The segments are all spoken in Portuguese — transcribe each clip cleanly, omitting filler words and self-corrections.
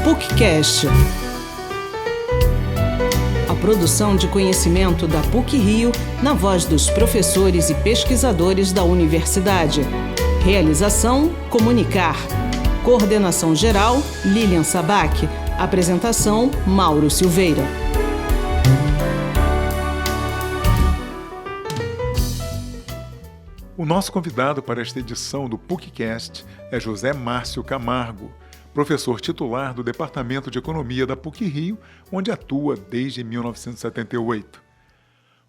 PUCcast. A produção de conhecimento da PUC-Rio na voz dos professores e pesquisadores da universidade. Realização: Comunicar. Coordenação geral: Lilian Sabac. Apresentação: Mauro Silveira. O nosso convidado para esta edição do PUCcast é José Márcio Camargo, professor titular do Departamento de Economia da PUC-Rio, onde atua desde 1978.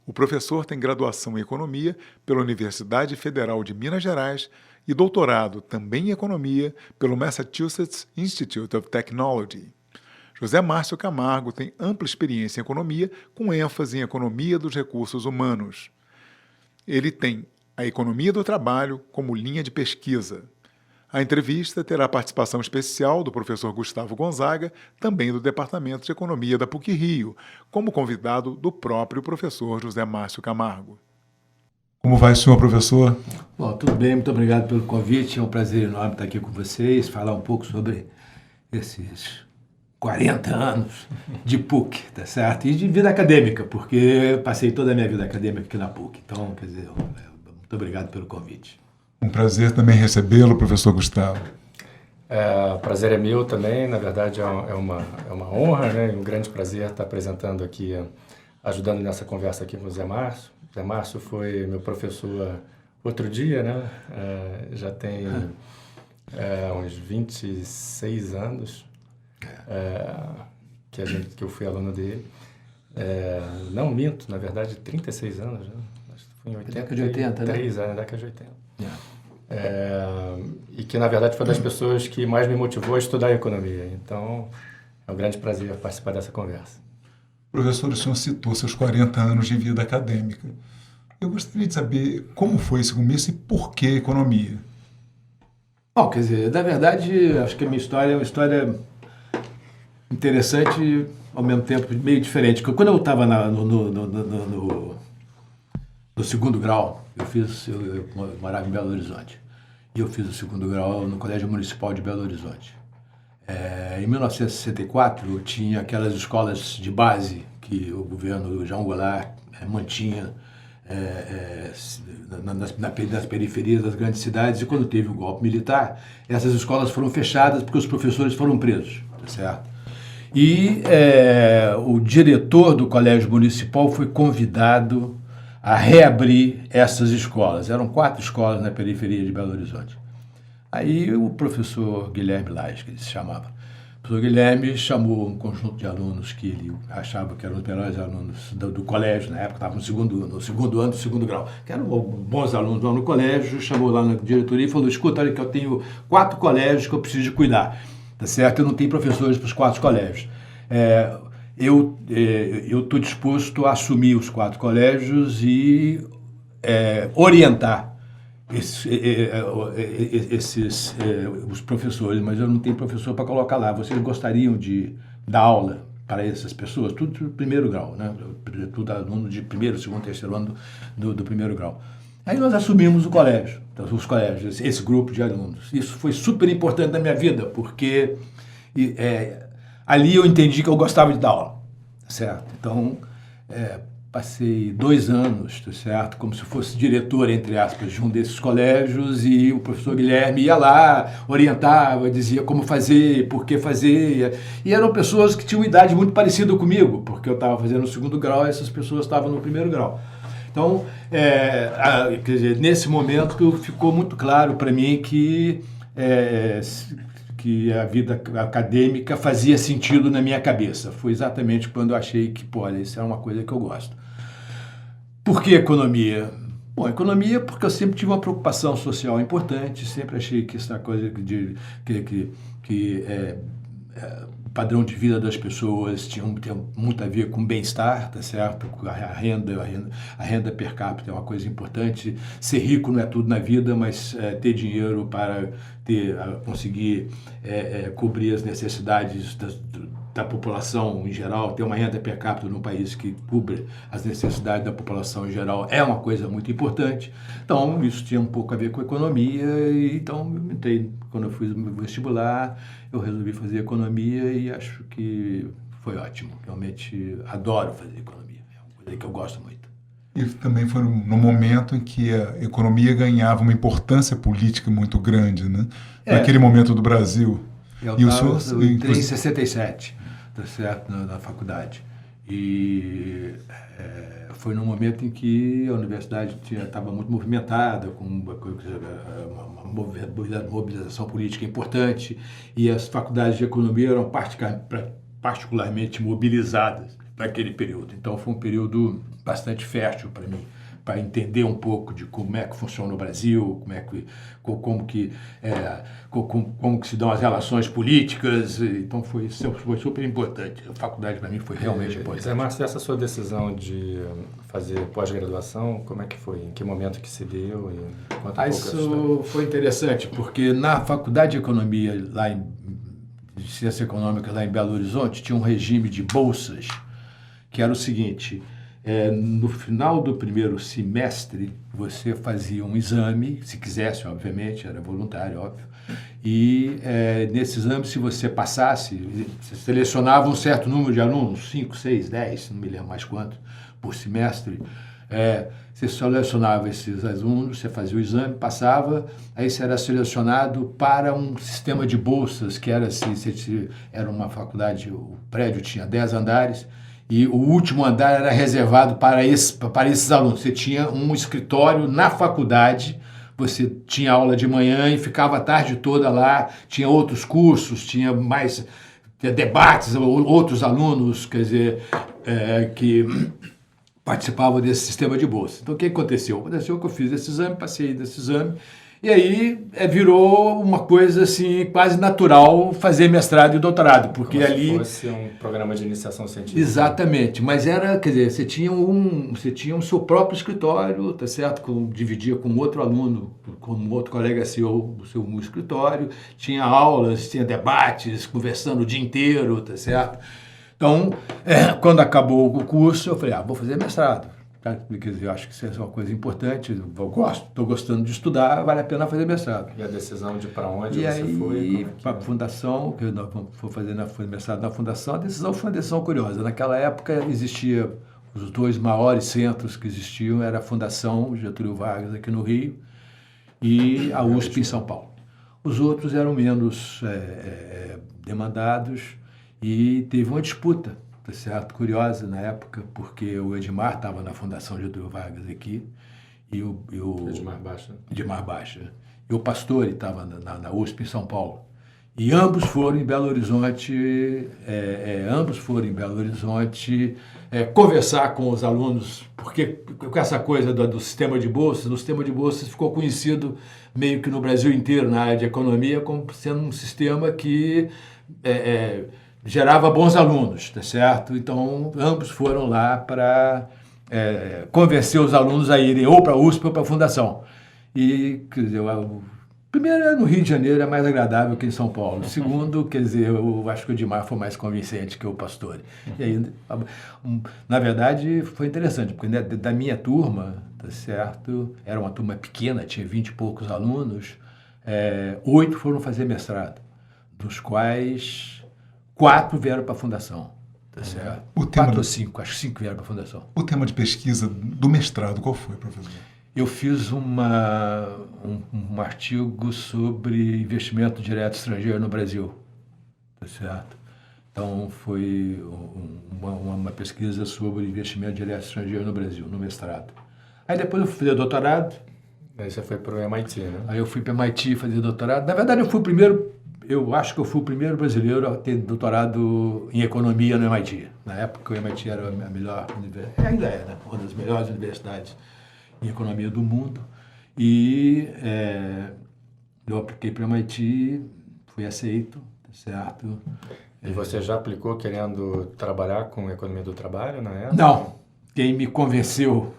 O professor tem graduação em Economia pela Universidade Federal de Minas Gerais e doutorado também em Economia pelo Massachusetts Institute of Technology. José Márcio Camargo tem ampla experiência em economia, com ênfase em economia dos recursos humanos. Ele tem a economia do trabalho como linha de pesquisa. A entrevista terá participação especial do professor Gustavo Gonzaga, também do Departamento de Economia da PUC-Rio, como convidado do próprio professor José Márcio Camargo. Como vai, senhor professor? Bom, tudo bem, muito obrigado pelo convite. É um prazer enorme estar aqui com vocês, falar um pouco sobre esses 40 anos de PUC, tá certo? E de vida acadêmica, porque passei toda a minha vida acadêmica aqui na PUC. Então, quer dizer, muito obrigado pelo convite. Um prazer também recebê-lo, professor Gustavo. O prazer é meu também, na verdade é uma honra, né? Um grande prazer estar apresentando aqui, ajudando nessa conversa aqui com o Zé Márcio. Zé Márcio foi meu professor outro dia, né? Já tem uns 26 anos que eu fui aluno dele. Não minto, na verdade 36 anos, né? Em 80, década de 80, né? 3 anos, década de 80. E que, na verdade, foi das pessoas que mais me motivou a estudar economia. Então, é um grande prazer participar dessa conversa. Professor, o senhor citou seus 40 anos de vida acadêmica. Eu gostaria de saber como foi esse começo e por que economia? Bom, quer dizer, na verdade, acho que a minha história é uma história interessante e, ao mesmo tempo, meio diferente. Porque quando eu estava no segundo grau, eu morava em Belo Horizonte, e eu fiz o segundo grau no Colégio Municipal de Belo Horizonte. Em 1964, eu tinha aquelas escolas de base que o governo João Goulart mantinha nas periferias das grandes cidades, e quando teve o golpe militar, essas escolas foram fechadas porque os professores foram presos, tá certo? E o diretor do Colégio Municipal foi convidado a reabrir essas escolas. Eram 4 escolas na periferia de Belo Horizonte. Aí o professor Guilherme Lage, que ele se chamava, o professor Guilherme chamou um conjunto de alunos que ele achava que eram os melhores alunos do colégio, na época estavam no segundo ano do segundo grau, que eram bons alunos lá no colégio, chamou lá na diretoria e falou: escuta, olha que eu tenho 4 colégios que eu preciso de cuidar, tá certo? Eu não tenho professores para os 4 colégios. Eu estou disposto a assumir os 4 colégios e orientar os professores, mas eu não tenho professor para colocar lá. Vocês gostariam de dar aula para essas pessoas? Tudo do primeiro grau, né? Tudo aluno de primeiro, segundo, terceiro ano do primeiro grau. Aí nós assumimos o colégio, os colégios, esse grupo de alunos. Isso foi super importante na minha vida, porque ali eu entendi que eu gostava de dar aula, certo? Então, passei 2 anos, certo? Como se fosse diretor, entre aspas, de um desses colégios, e o professor Guilherme ia lá, orientava, dizia como fazer, por que fazer. E eram pessoas que tinham idade muito parecida comigo, porque eu estava fazendo o segundo grau e essas pessoas estavam no primeiro grau. Então, quer dizer, nesse momento ficou muito claro para mim que a vida acadêmica fazia sentido na minha cabeça. Foi exatamente quando eu achei que, olha, isso é uma coisa que eu gosto. Por que economia? Bom, economia porque eu sempre tive uma preocupação social importante, sempre achei que essa coisa o padrão de vida das pessoas tinha muito a ver com bem-estar, tá certo? A renda per capita é uma coisa importante. Ser rico não é tudo na vida, mas ter dinheiro para conseguir cobrir as necessidades da população em geral, ter uma renda per capita num país que cubra as necessidades da população em geral é uma coisa muito importante. Então, isso tinha um pouco a ver com economia, e então eu entrei, quando eu fiz o meu vestibular, eu resolvi fazer economia e acho que foi ótimo. Realmente adoro fazer economia, é uma coisa que eu gosto muito. E também foi no momento em que a economia ganhava uma importância política muito grande, né? Naquele momento do Brasil. Eu entrei em 67, tá certo, na faculdade. E foi num momento em que a universidade estava muito movimentada, com uma mobilização política importante, e as faculdades de economia eram particularmente mobilizadas para aquele período. Então foi um período bastante fértil para mim, para entender um pouco de como é que funciona o Brasil, como que se dão as relações políticas. Então foi super importante. A faculdade para mim foi realmente importante. Zé Márcio, essa sua decisão de fazer pós-graduação, como é que foi? Em que momento que se deu? E conta um pouco isso foi interessante, porque na faculdade de economia, de ciências econômicas lá em Belo Horizonte, tinha um regime de bolsas, que era o seguinte: no final do primeiro semestre, você fazia um exame, se quisesse, obviamente, era voluntário, óbvio, e nesse exame, se você passasse, você selecionava um certo número de alunos, 5, 6, 10, não me lembro mais quanto, por semestre. Você selecionava esses alunos, você fazia o exame, passava, aí você era selecionado para um sistema de bolsas, que era assim, era uma faculdade, o prédio tinha 10 andares, e o último andar era reservado para esses alunos. Você tinha um escritório na faculdade, você tinha aula de manhã e ficava a tarde toda lá, tinha outros cursos, tinha debates, outros alunos, quer dizer, que participavam desse sistema de bolsa. Então, o que aconteceu? Aconteceu que eu fiz esse exame, passei desse exame, e aí virou uma coisa assim, quase natural fazer mestrado e doutorado, porque como ali... se fosse um programa de iniciação científica. Exatamente, mas quer dizer, você tinha o seu próprio escritório, tá certo? Dividia com outro aluno, com outro colega seu, o seu escritório, tinha aulas, tinha debates, conversando o dia inteiro, tá certo? Então, quando acabou o curso, eu falei, vou fazer mestrado. Quer dizer, eu acho que isso é uma coisa importante, estou gostando de estudar, vale a pena fazer mestrado. E a decisão de para onde você foi? E para a fundação, que eu vou fazer mestrado na fundação, a decisão foi uma decisão curiosa. Naquela época existia, os dois maiores centros que existiam, era a Fundação Getúlio Vargas aqui no Rio e a USP em São Paulo. Os outros eram menos demandados e teve uma disputa, tá certo? Curiosa na época, porque o Edmar estava na Fundação Getúlio Vargas aqui, e o Edmar Baixa. E o Pastore estava na USP em São Paulo. E ambos foram em Belo Horizonte, conversar com os alunos, porque com essa coisa do sistema de bolsas, o sistema de bolsas ficou conhecido meio que no Brasil inteiro, na área de economia, como sendo um sistema que gerava bons alunos, tá certo? Então, ambos foram lá para convencer os alunos a irem ou para a USP ou para a Fundação. E, quer dizer, primeiro, no Rio de Janeiro é mais agradável que em São Paulo. Segundo, quer dizer, eu acho que o Edmar foi mais convincente que o Pastore. E aí, na verdade, foi interessante, porque da minha turma, tá certo? Era uma turma pequena, tinha 20 e poucos alunos, 8 foram fazer mestrado, dos quais 4 vieram para a Fundação, tá certo? 4 ou 5, acho que 5 vieram para a Fundação. O tema de pesquisa do mestrado, qual foi, professor? Eu fiz um artigo sobre investimento direto estrangeiro no Brasil, tá certo? Então, foi uma pesquisa sobre investimento direto estrangeiro no Brasil, no mestrado. Aí depois eu fui fazer doutorado. Aí você foi para o MIT, né? Aí eu fui para o MIT fazer doutorado. Na verdade, eu acho que eu fui o primeiro brasileiro a ter doutorado em economia no MIT. Na época, o MIT era a melhor universidade, ainda é, né? Uma das melhores universidades em economia do mundo. E eu apliquei para o MIT, fui aceito, tá certo? E você já aplicou querendo trabalhar com economia do trabalho na época? Não. Quem me convenceu,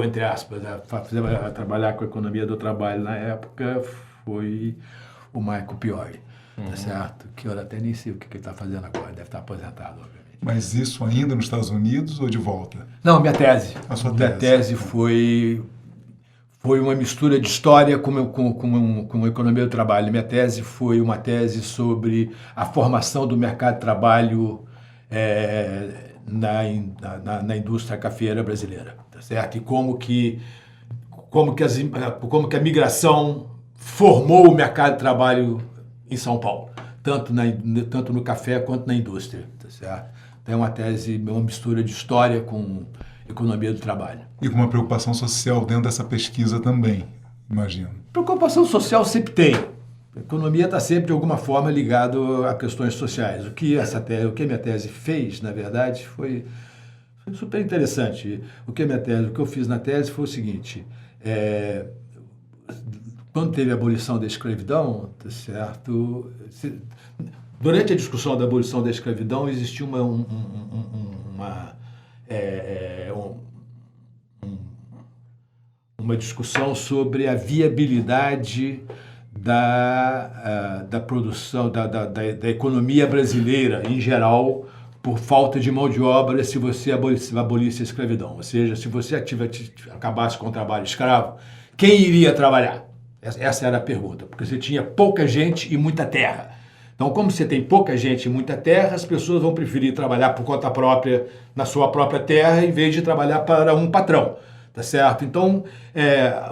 entre aspas, a trabalhar com economia do trabalho na época foi o Michael Piori. tá certo? Que eu até nem sei o que ele está fazendo agora, deve estar aposentado, obviamente. Mas isso ainda nos Estados Unidos ou de volta? Não, minha tese. A sua Minha tese. tese foi uma mistura de história com economia do trabalho. Minha tese foi uma tese sobre a formação do mercado de trabalho na indústria cafeeira brasileira, tá certo? E como que a migração formou o mercado de trabalho em São Paulo, tanto no café quanto na indústria, tá certo? Então é uma tese, uma mistura de história com economia do trabalho. E com uma preocupação social dentro dessa pesquisa também, imagino. Preocupação social sempre tem. A economia está sempre, de alguma forma, ligada a questões sociais. O que a minha tese fez, na verdade, foi super interessante. O que eu fiz na tese foi o seguinte: quando teve a abolição da escravidão, tá certo? Durante a discussão da abolição da escravidão existia uma discussão sobre a viabilidade da produção, da economia brasileira em geral, por falta de mão de obra, se você abolisse a escravidão. Ou seja, se você acabasse com o trabalho escravo, quem iria trabalhar? Essa era a pergunta, porque você tinha pouca gente e muita terra. Então, como você tem pouca gente e muita terra, as pessoas vão preferir trabalhar por conta própria, na sua própria terra, em vez de trabalhar para um patrão, tá certo? Então,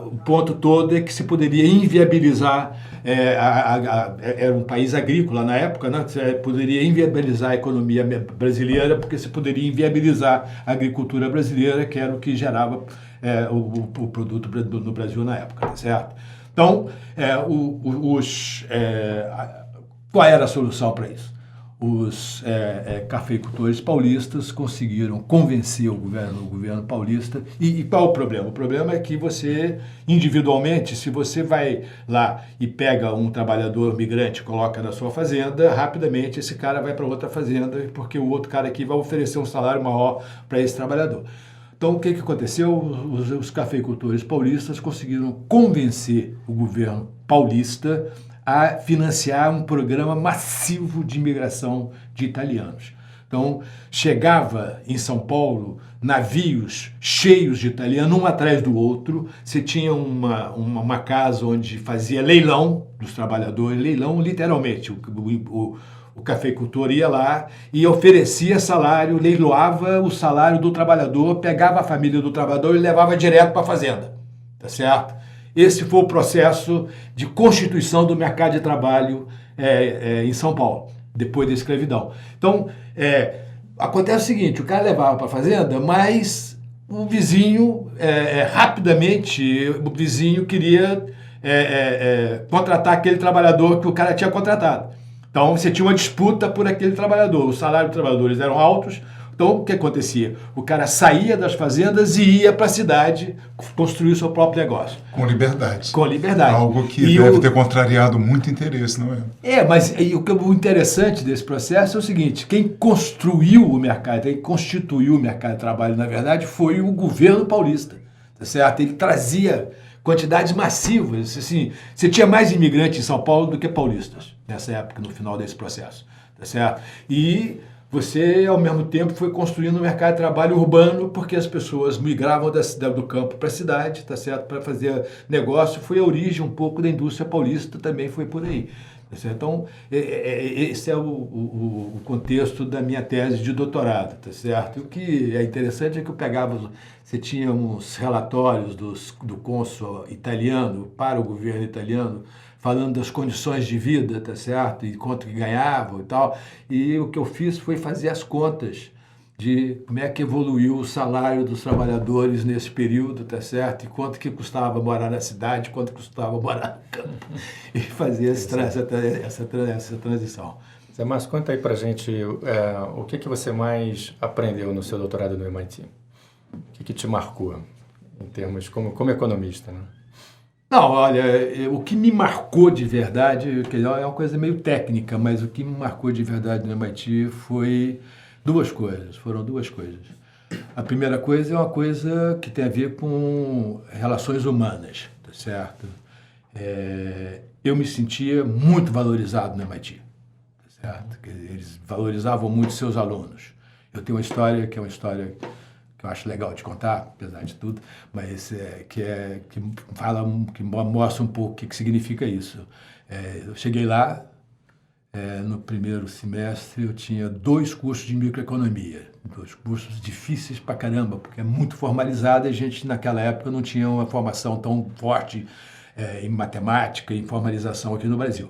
o ponto todo é que se poderia inviabilizar, era um país agrícola na época, né? Você poderia inviabilizar a economia brasileira, porque se poderia inviabilizar a agricultura brasileira, que era o que gerava o produto no Brasil na época, tá certo? Então, qual era a solução para isso? Os cafeicultores paulistas conseguiram convencer o governo paulista. E qual o problema? O problema é que você, individualmente, se você vai lá e pega um trabalhador migrante e coloca na sua fazenda, rapidamente esse cara vai para outra fazenda, porque o outro cara aqui vai oferecer um salário maior para esse trabalhador. Então, o que aconteceu? Os cafeicultores paulistas conseguiram convencer o governo paulista a financiar um programa massivo de imigração de italianos. Então, chegava em São Paulo navios cheios de italianos, um atrás do outro. Você tinha uma casa onde fazia leilão dos trabalhadores, leilão literalmente. O cafeicultor ia lá e oferecia salário, leiloava o salário do trabalhador, pegava a família do trabalhador e levava direto para a fazenda, tá certo? Esse foi o processo de constituição do mercado de trabalho em São Paulo, depois da escravidão. Então, acontece o seguinte: o cara levava para a fazenda, mas o vizinho, rapidamente, o vizinho queria contratar aquele trabalhador que o cara tinha contratado. Então, você tinha uma disputa por aquele trabalhador. Os salários dos trabalhadores eram altos. Então, o que acontecia? O cara saía das fazendas e ia para a cidade construir o seu próprio negócio. Com liberdade. Com liberdade. Algo que deve ter contrariado muito interesse, não é? Mas o interessante desse processo é o seguinte: quem construiu o mercado, quem constituiu o mercado de trabalho, na verdade, foi o governo paulista. Tá certo? Ele trazia quantidades massivas. Assim, você tinha mais imigrantes em São Paulo do que paulistas nessa época, no final desse processo. Tá certo? E você, ao mesmo tempo, foi construindo um mercado de trabalho urbano, porque as pessoas migravam do campo para a cidade, tá certo? Para fazer negócio. Foi a origem um pouco da indústria paulista, também foi por aí. Tá certo? Então, esse é o contexto da minha tese de doutorado, tá certo? O que é interessante é que eu pegava, você tinha uns relatórios do cônsul italiano para o governo italiano, falando das condições de vida, tá certo? E quanto que ganhavam e tal. E o que eu fiz foi fazer as contas de como é que evoluiu o salário dos trabalhadores nesse período, tá certo? E quanto que custava morar na cidade, quanto custava morar no campo. E fazer essa transição. Zé Márcio, conta aí pra gente o que você mais aprendeu no seu doutorado no MIT? O que te marcou, em termos como economista, né? Não, olha, o que me marcou de verdade, que é uma coisa meio técnica, mas o que me marcou de verdade no MIT foram duas coisas. A primeira coisa é uma coisa que tem a ver com relações humanas, tá certo? eu me sentia muito valorizado no MIT. Certo? Eles valorizavam muito seus alunos. Eu tenho uma história que é uma história que eu acho legal de contar, apesar de tudo, mas que mostra um pouco o que significa isso. Eu cheguei lá, no primeiro semestre eu tinha 2 cursos de microeconomia, 2 cursos difíceis pra caramba, porque é muito formalizado e a gente naquela época não tinha uma formação tão forte em matemática e em formalização aqui no Brasil.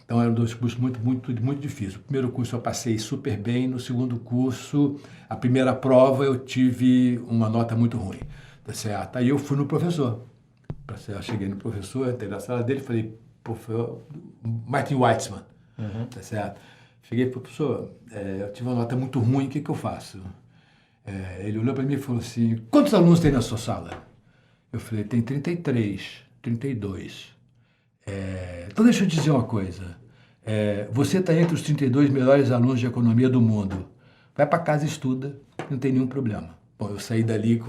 Então eram 2 cursos muito, muito, muito difíceis. O primeiro curso eu passei super bem, no segundo curso, a primeira prova eu tive uma nota muito ruim, tá certo? Aí eu fui no professor, eu cheguei no professor, entrei na sala dele e falei, professor, Martin Weitzman, tá certo? Cheguei e falei, professor, eu tive uma nota muito ruim, o que eu faço? Ele olhou para mim e falou assim, quantos alunos tem na sua sala? Eu falei, tem 33, 32. Então deixa eu dizer uma coisa, você está entre os 32 melhores alunos de economia do mundo, vai para casa e estuda, não tem nenhum problema. Bom, eu saí dali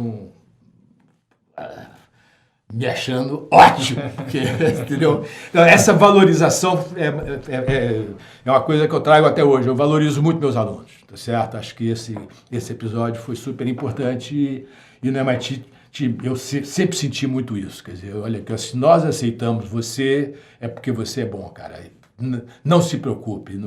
me achando ótimo, porque, entendeu? Então, essa valorização é uma coisa que eu trago até hoje, eu valorizo muito meus alunos, tá certo? Acho que esse episódio foi super importante e no MIT eu sempre senti muito isso, quer dizer, olha, se nós aceitamos você, é porque você é bom, cara, não se preocupe,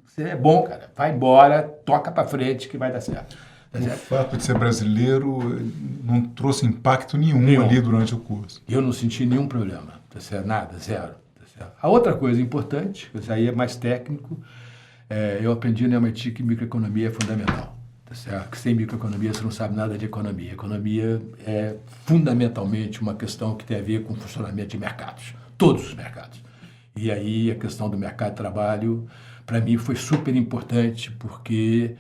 você é bom, cara, vai embora, toca pra frente que vai dar certo. O fato de ser brasileiro não trouxe impacto nenhum ali durante o curso. Eu não senti nenhum problema, tá certo? Nada, zero. Tá certo? A outra coisa importante, que aí é mais técnico, eu aprendi no MIT que microeconomia é fundamental. Tá certo? Que sem microeconomia você não sabe nada de economia. Economia é fundamentalmente uma questão que tem a ver com o funcionamento de mercados, todos os mercados. E aí a questão do mercado de trabalho, para mim, foi super importante, porque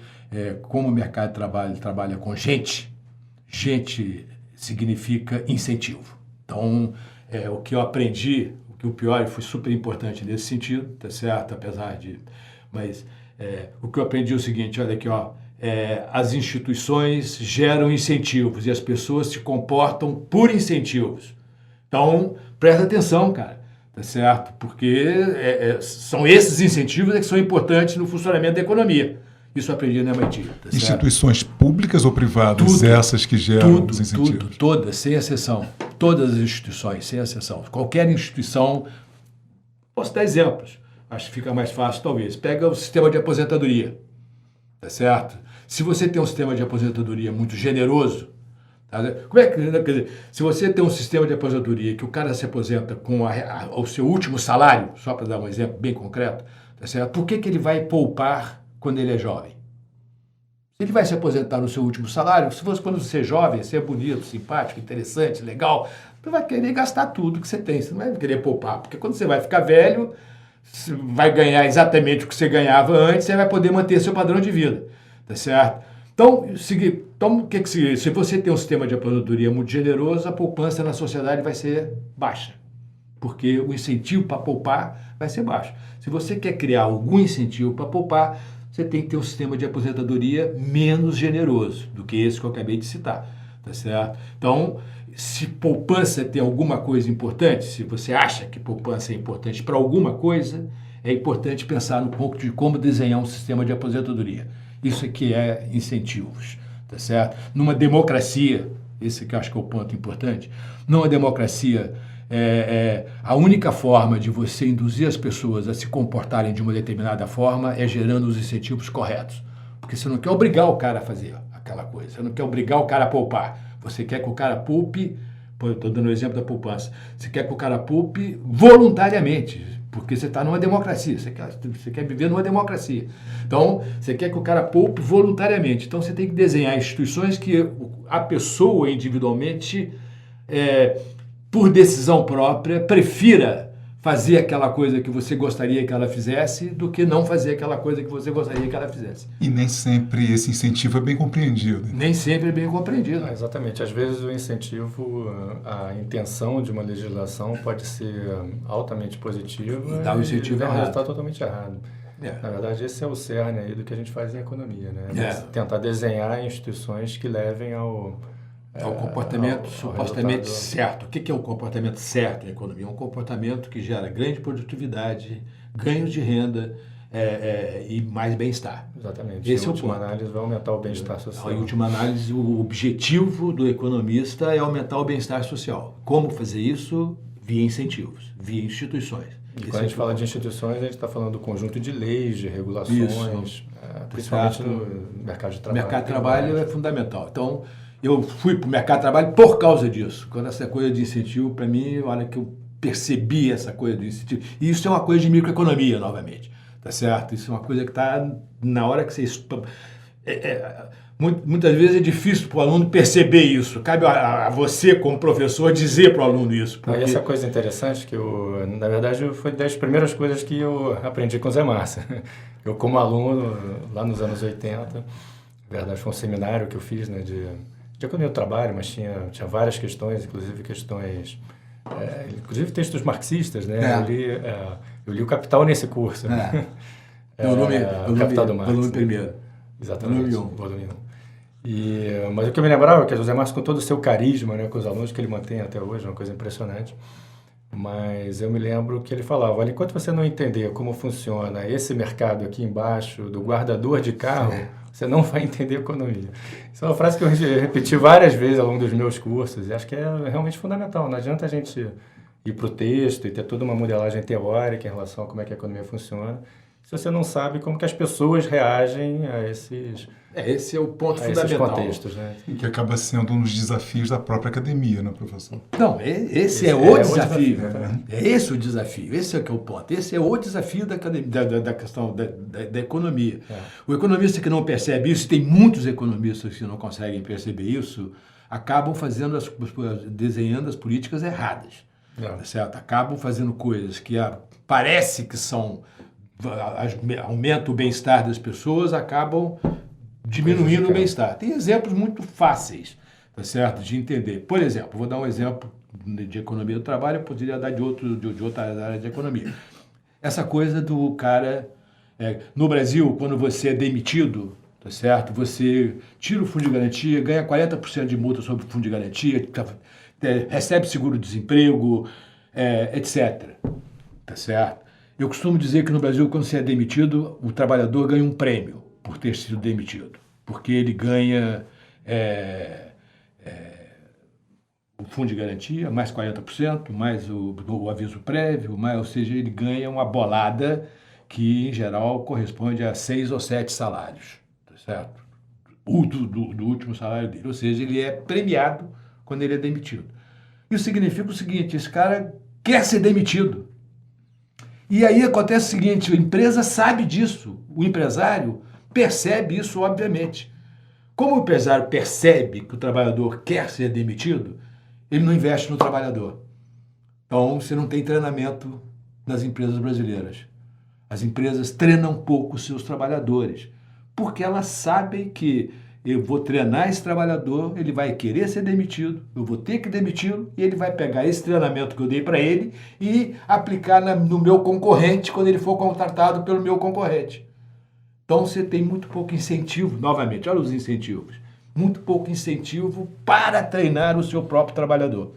como o mercado de trabalho trabalha com gente significa incentivo. Então, o que eu aprendi, o pior foi super importante nesse sentido, tá certo? Apesar de... Mas o que eu aprendi é o seguinte, olha aqui, ó, as instituições geram incentivos e as pessoas se comportam por incentivos. Então, presta atenção, cara, tá certo? Porque são esses incentivos que são importantes no funcionamento da economia. Isso eu aprendi na MIT. Tá instituições públicas ou privadas, tudo, essas que geram os incentivos? Todas, sem exceção. Todas as instituições, sem exceção. Qualquer instituição, posso dar exemplos, acho que fica mais fácil talvez. Pega o sistema de aposentadoria, tá certo? Se você tem um sistema de aposentadoria muito generoso, tá? Como é que, quer dizer, se você tem um sistema de aposentadoria que o cara se aposenta com o seu último salário, só para dar um exemplo bem concreto, tá certo? Por que ele vai poupar quando ele é jovem? Se ele vai se aposentar no seu último salário, se fosse quando você é jovem, você é bonito, simpático, interessante, legal, você vai querer gastar tudo que você tem, você não vai querer poupar, porque quando você vai ficar velho, você vai ganhar exatamente o que você ganhava antes, você vai poder manter seu padrão de vida, tá certo? Então, o que significa? Se você tem um sistema de aposentadoria muito generoso, a poupança na sociedade vai ser baixa, porque o incentivo para poupar vai ser baixo. Se você quer criar algum incentivo para poupar, você tem que ter um sistema de aposentadoria menos generoso do que esse que eu acabei de citar, tá certo? Então, se poupança tem alguma coisa importante, se você acha que poupança é importante para alguma coisa, é importante pensar no ponto de como desenhar um sistema de aposentadoria. Isso aqui é incentivos, tá certo? Numa democracia, esse que eu acho que é o ponto importante, numa democracia, a única forma de você induzir as pessoas a se comportarem de uma determinada forma é gerando os incentivos corretos. Porque você não quer obrigar o cara a fazer aquela coisa, você não quer obrigar o cara a poupar, você quer que o cara poupe, estou dando o exemplo da poupança, você quer que o cara poupe voluntariamente, porque você está numa democracia, você quer viver numa democracia. Então, você quer que o cara poupe voluntariamente, então você tem que desenhar instituições que a pessoa individualmente... por decisão própria, prefira fazer aquela coisa que você gostaria que ela fizesse do que não fazer aquela coisa que você gostaria que ela fizesse. E nem sempre esse incentivo é bem compreendido. Nem sempre é bem compreendido. Exatamente. Às vezes o incentivo, a intenção de uma legislação pode ser altamente positiva e dar o incentivo errado. Um resultado totalmente errado. Na verdade, esse é o cerne aí do que a gente faz em economia, né? Tentar desenhar instituições que levem É o comportamento supostamente resultado. certo. O que é o comportamento certo em economia? É um comportamento que gera grande produtividade, ganhos de renda e mais bem-estar. Exatamente. Esse em é o última ponto. análise, vai aumentar o bem-estar social. Em última análise, o objetivo do economista é aumentar o bem-estar social. Como fazer isso? Via incentivos, via instituições. E quando a gente fala de instituições, a gente está falando do conjunto de leis, de regulações, principalmente no mercado de O trabalho. mercado de trabalho é fundamental. Então, eu fui para o mercado de trabalho por causa disso. Quando essa coisa de incentivo, para mim, olha que eu percebi essa coisa de incentivo. E isso é uma coisa de microeconomia, novamente. Tá certo? Isso é uma coisa que está na hora que você... Muitas vezes é difícil para o aluno perceber isso. Cabe a você, como professor, dizer para o aluno isso. Porque... Essa coisa interessante, que na verdade foi das primeiras coisas que eu aprendi com o Zé Márcio. Eu, como aluno, lá nos anos 80, na verdade foi um seminário que eu fiz, né, de economia do trabalho, mas tinha várias questões, inclusive inclusive textos marxistas, né? Eu li o Capital nesse curso. O Capital do Marx. Volume primeiro. Exatamente. Volume 1. Mas o que eu me lembrava é que o José Márcio, com todo o seu carisma, né, com os alunos que ele mantém até hoje, é uma coisa impressionante. Mas eu me lembro que ele falava, olha, enquanto você não entender como funciona esse mercado aqui embaixo, do guardador de carro, você não vai entender economia. Isso é uma frase que eu repeti várias vezes ao longo dos meus cursos, e acho que é realmente fundamental. Não adianta a gente ir para o texto e ter toda uma modelagem teórica em relação a como é que a economia funciona, se você não sabe como que as pessoas reagem a esses... Esse é o ponto fundamental. Esses contextos, né? E que acaba sendo um dos desafios da própria academia, né, professor? Não, esse é o desafio. É esse o desafio, esse é que é o ponto. Esse é o desafio da questão da economia. O economista que não percebe isso, tem muitos economistas que não conseguem perceber isso, acabam desenhando as políticas erradas. Tá certo? Acabam fazendo coisas que parece que aumentam o bem-estar das pessoas, acabam diminuindo o bem-estar. Tem exemplos muito fáceis, tá certo, de entender. Por exemplo, vou dar um exemplo de economia do trabalho, eu poderia dar de outra área de economia. Essa coisa do cara... no Brasil, quando você é demitido, tá certo, você tira o fundo de garantia, ganha 40% de multa sobre o fundo de garantia, recebe seguro-desemprego, etc. Tá certo? Eu costumo dizer que no Brasil, quando você é demitido, o trabalhador ganha um prêmio por ter sido demitido, porque ele ganha o fundo de garantia, mais 40%, mais o aviso prévio, ou seja, ele ganha uma bolada que, em geral, corresponde a 6 ou 7 salários, tá certo? Do último salário dele, ou seja, ele é premiado quando ele é demitido. Isso significa o seguinte, esse cara quer ser demitido. E aí acontece o seguinte, a empresa sabe disso, o empresário percebe isso, obviamente. Como o empresário percebe que o trabalhador quer ser demitido, ele não investe no trabalhador. Então, você não tem treinamento nas empresas brasileiras. As empresas treinam pouco os seus trabalhadores, porque elas sabem que eu vou treinar esse trabalhador, ele vai querer ser demitido, eu vou ter que demiti-lo, e ele vai pegar esse treinamento que eu dei para ele e aplicar no meu concorrente quando ele for contratado pelo meu concorrente. Então você tem muito pouco incentivo, novamente, olha os incentivos, muito pouco incentivo para treinar o seu próprio trabalhador.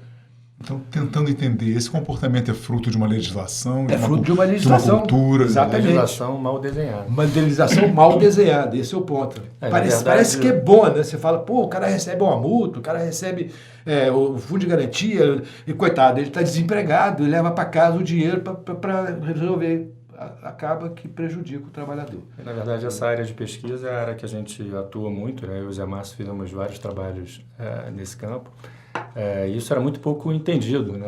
Então, tentando entender, esse comportamento é fruto de uma legislação? Fruto de uma legislação. De uma cultura? Exatamente. Uma legislação mal desenhada. Uma legislação mal desenhada, esse é o ponto. Parece que é bom, né? Você fala, pô, o cara recebe uma multa, o cara recebe o fundo de garantia, e coitado, ele está desempregado, ele leva para casa o dinheiro para resolver. Acaba que prejudica o trabalhador. Na verdade, essa área de pesquisa é a área que a gente atua muito, né? Eu e o Zé Márcio fizemos vários trabalhos nesse campo. Isso era muito pouco entendido, né?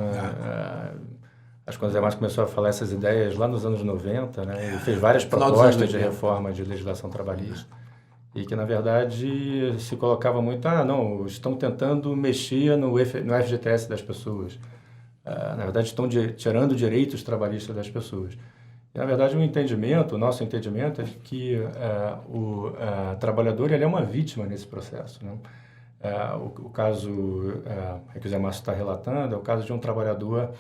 Acho que quando o Zé Márcio começou a falar essas ideias lá nos anos 90, né? Ele fez várias propostas de reforma de legislação trabalhista. E que, na verdade, se colocava muito, não, estão tentando mexer no FGTS das pessoas. Na verdade, estão tirando direitos trabalhistas das pessoas. E, na verdade, o nosso entendimento é de que o trabalhador ele é uma vítima nesse processo, né? O caso que o Zé Márcio está relatando é o caso de um trabalhador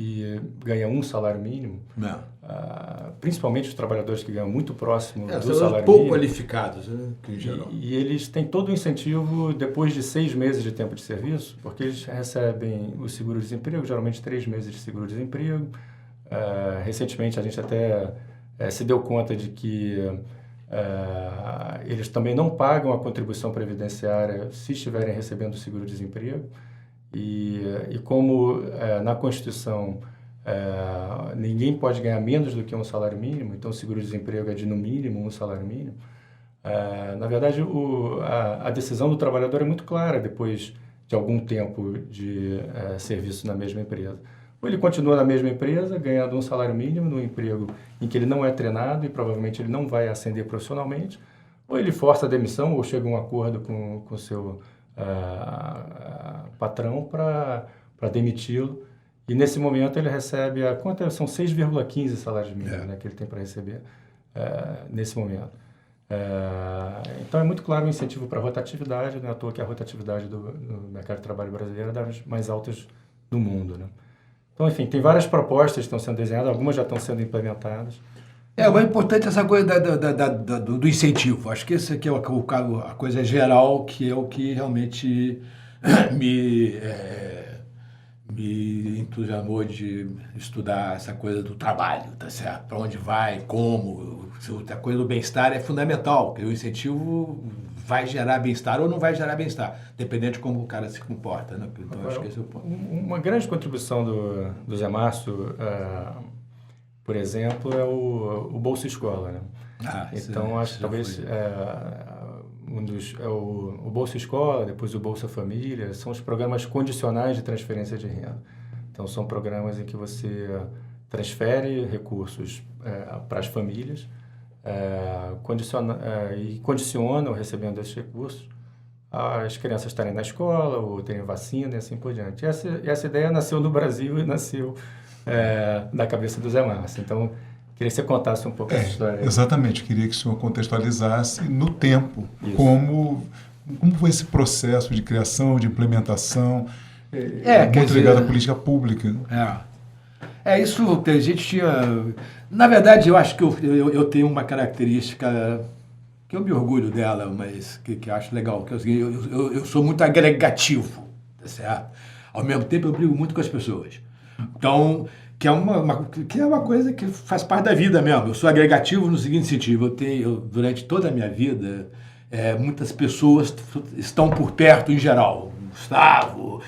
que ganha um salário mínimo, principalmente os trabalhadores que ganham muito próximo do salário pouco mínimo, qualificados, né, em geral. E eles têm todo o incentivo depois de 6 meses de tempo de serviço, porque eles recebem o seguro-desemprego, geralmente 3 meses de seguro-desemprego. Recentemente a gente até se deu conta de que eles também não pagam a contribuição previdenciária se estiverem recebendo o seguro-desemprego. E como na Constituição ninguém pode ganhar menos do que um salário mínimo, então o seguro-desemprego é de no mínimo um salário mínimo, na verdade a decisão do trabalhador é muito clara depois de algum tempo de serviço na mesma empresa. Ou ele continua na mesma empresa, ganhando um salário mínimo, num emprego em que ele não é treinado e provavelmente ele não vai ascender profissionalmente, ou ele força a demissão ou chega a um acordo com o seu patrão para demiti-lo. E nesse momento ele recebe são 6,15 salários mínimos, né, que ele tem para receber nesse momento. Então é muito claro o incentivo para a rotatividade, não é à toa que a rotatividade no mercado de trabalho brasileiro é das mais altas do mundo, né? Então, enfim, tem várias propostas que estão sendo desenhadas, algumas já estão sendo implementadas. Mas é importante essa coisa do incentivo. Acho que essa aqui é a coisa geral, que é o que realmente me entusiasmou de estudar essa coisa do trabalho, tá certo? Para onde vai, como, a coisa do bem-estar é fundamental, porque o incentivo vai gerar bem-estar ou não vai gerar bem-estar, dependendo de como o cara se comporta, né? Então, agora, acho que esse é o ponto. Uma grande contribuição do Zé Márcio, por exemplo, é o Bolsa Escola, né? Então, acho que talvez o Bolsa Escola, depois o Bolsa Família, são os programas condicionais de transferência de renda. Então, são programas em que você transfere recursos para as famílias e condiciona o recebimento desses recursos as crianças estarem na escola ou terem vacina e assim por diante. Essa ideia nasceu no Brasil e nasceu da cabeça do Zé Márcio. Então, queria que você contasse um pouco essa história. Exatamente, queria que o senhor contextualizasse no tempo como foi esse processo de criação, de implementação, muito ligado à política pública. Isso que a gente tinha... Na verdade, eu acho que eu tenho uma característica que eu me orgulho dela, mas que acho legal, que eu sou muito agregativo, tá certo? Ao mesmo tempo, eu brigo muito com as pessoas. Então, que é uma coisa que faz parte da vida mesmo. Eu sou agregativo no seguinte sentido: durante toda a minha vida, muitas pessoas estão por perto em geral. Gustavo,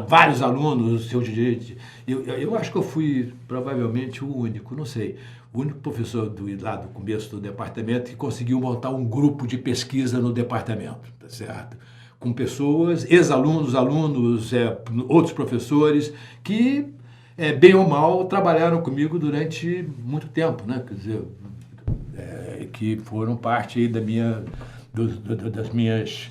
vários alunos, seu direito. Eu acho que eu fui provavelmente o único, não sei, o único professor lá do começo do departamento que conseguiu montar um grupo de pesquisa no departamento, tá certo? Com pessoas, ex-alunos, alunos, outros professores que, bem ou mal, trabalharam comigo durante muito tempo, né? Quer dizer, que foram parte aí das minhas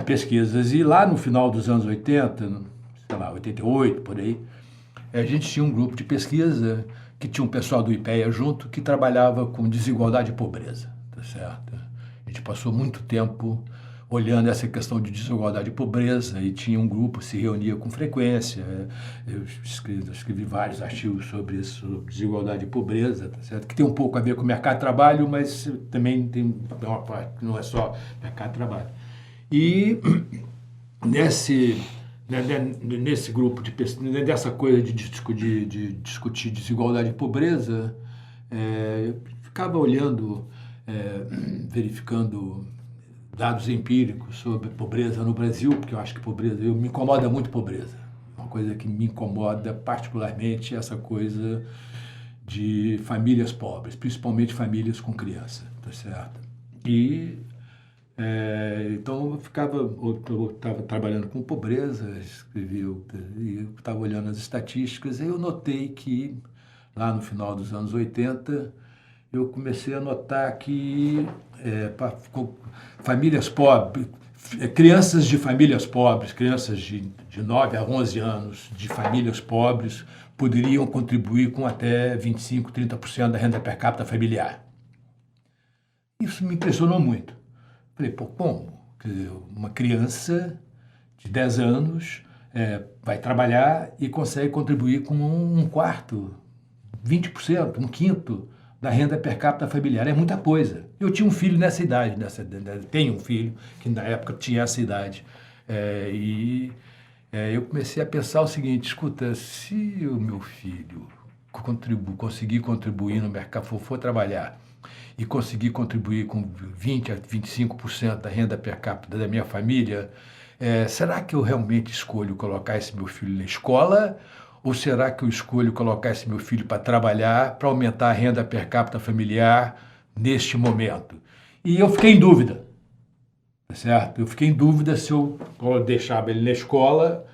pesquisas. E lá no final dos anos 80, sei lá, 88, por aí, a gente tinha um grupo de pesquisa que tinha um pessoal do IPEA junto que trabalhava com desigualdade e pobreza, tá certo? A gente passou muito tempo olhando essa questão de desigualdade e pobreza e tinha um grupo, se reunia com frequência. Eu escrevi vários artigos sobre isso, sobre desigualdade e pobreza, tá certo? Que tem um pouco a ver com o mercado de trabalho, mas também tem uma parte que não é só mercado de trabalho. E nesse grupo de pesquisa, dessa coisa de discutir desigualdade e pobreza, eu ficava olhando, verificando dados empíricos sobre pobreza no Brasil, porque eu acho que me incomoda muito pobreza. Uma coisa que me incomoda particularmente é essa coisa de famílias pobres, principalmente famílias com criança, tá certo? E então eu estava trabalhando com pobreza, eu estava olhando as estatísticas e eu notei que lá no final dos anos 80 eu comecei a notar que famílias pobres, crianças de famílias pobres, crianças de 9 a 11 anos de famílias pobres poderiam contribuir com até 25%, 30% da renda per capita familiar. Isso me impressionou muito. Falei, como? Uma criança de 10 anos vai trabalhar e consegue contribuir com um quarto, 20%, um quinto da renda per capita familiar. É muita coisa. Eu tinha um filho nessa idade, tenho um filho que na época tinha essa idade. Eu comecei a pensar o seguinte: escuta, se o meu filho conseguir contribuir no mercado, for trabalhar e conseguir contribuir com 20% a 25% da renda per capita da minha família, será que eu realmente escolho colocar esse meu filho na escola? Ou será que eu escolho colocar esse meu filho para trabalhar, para aumentar a renda per capita familiar neste momento? E eu fiquei em dúvida, tá certo? Eu fiquei em dúvida se eu deixava ele na escola,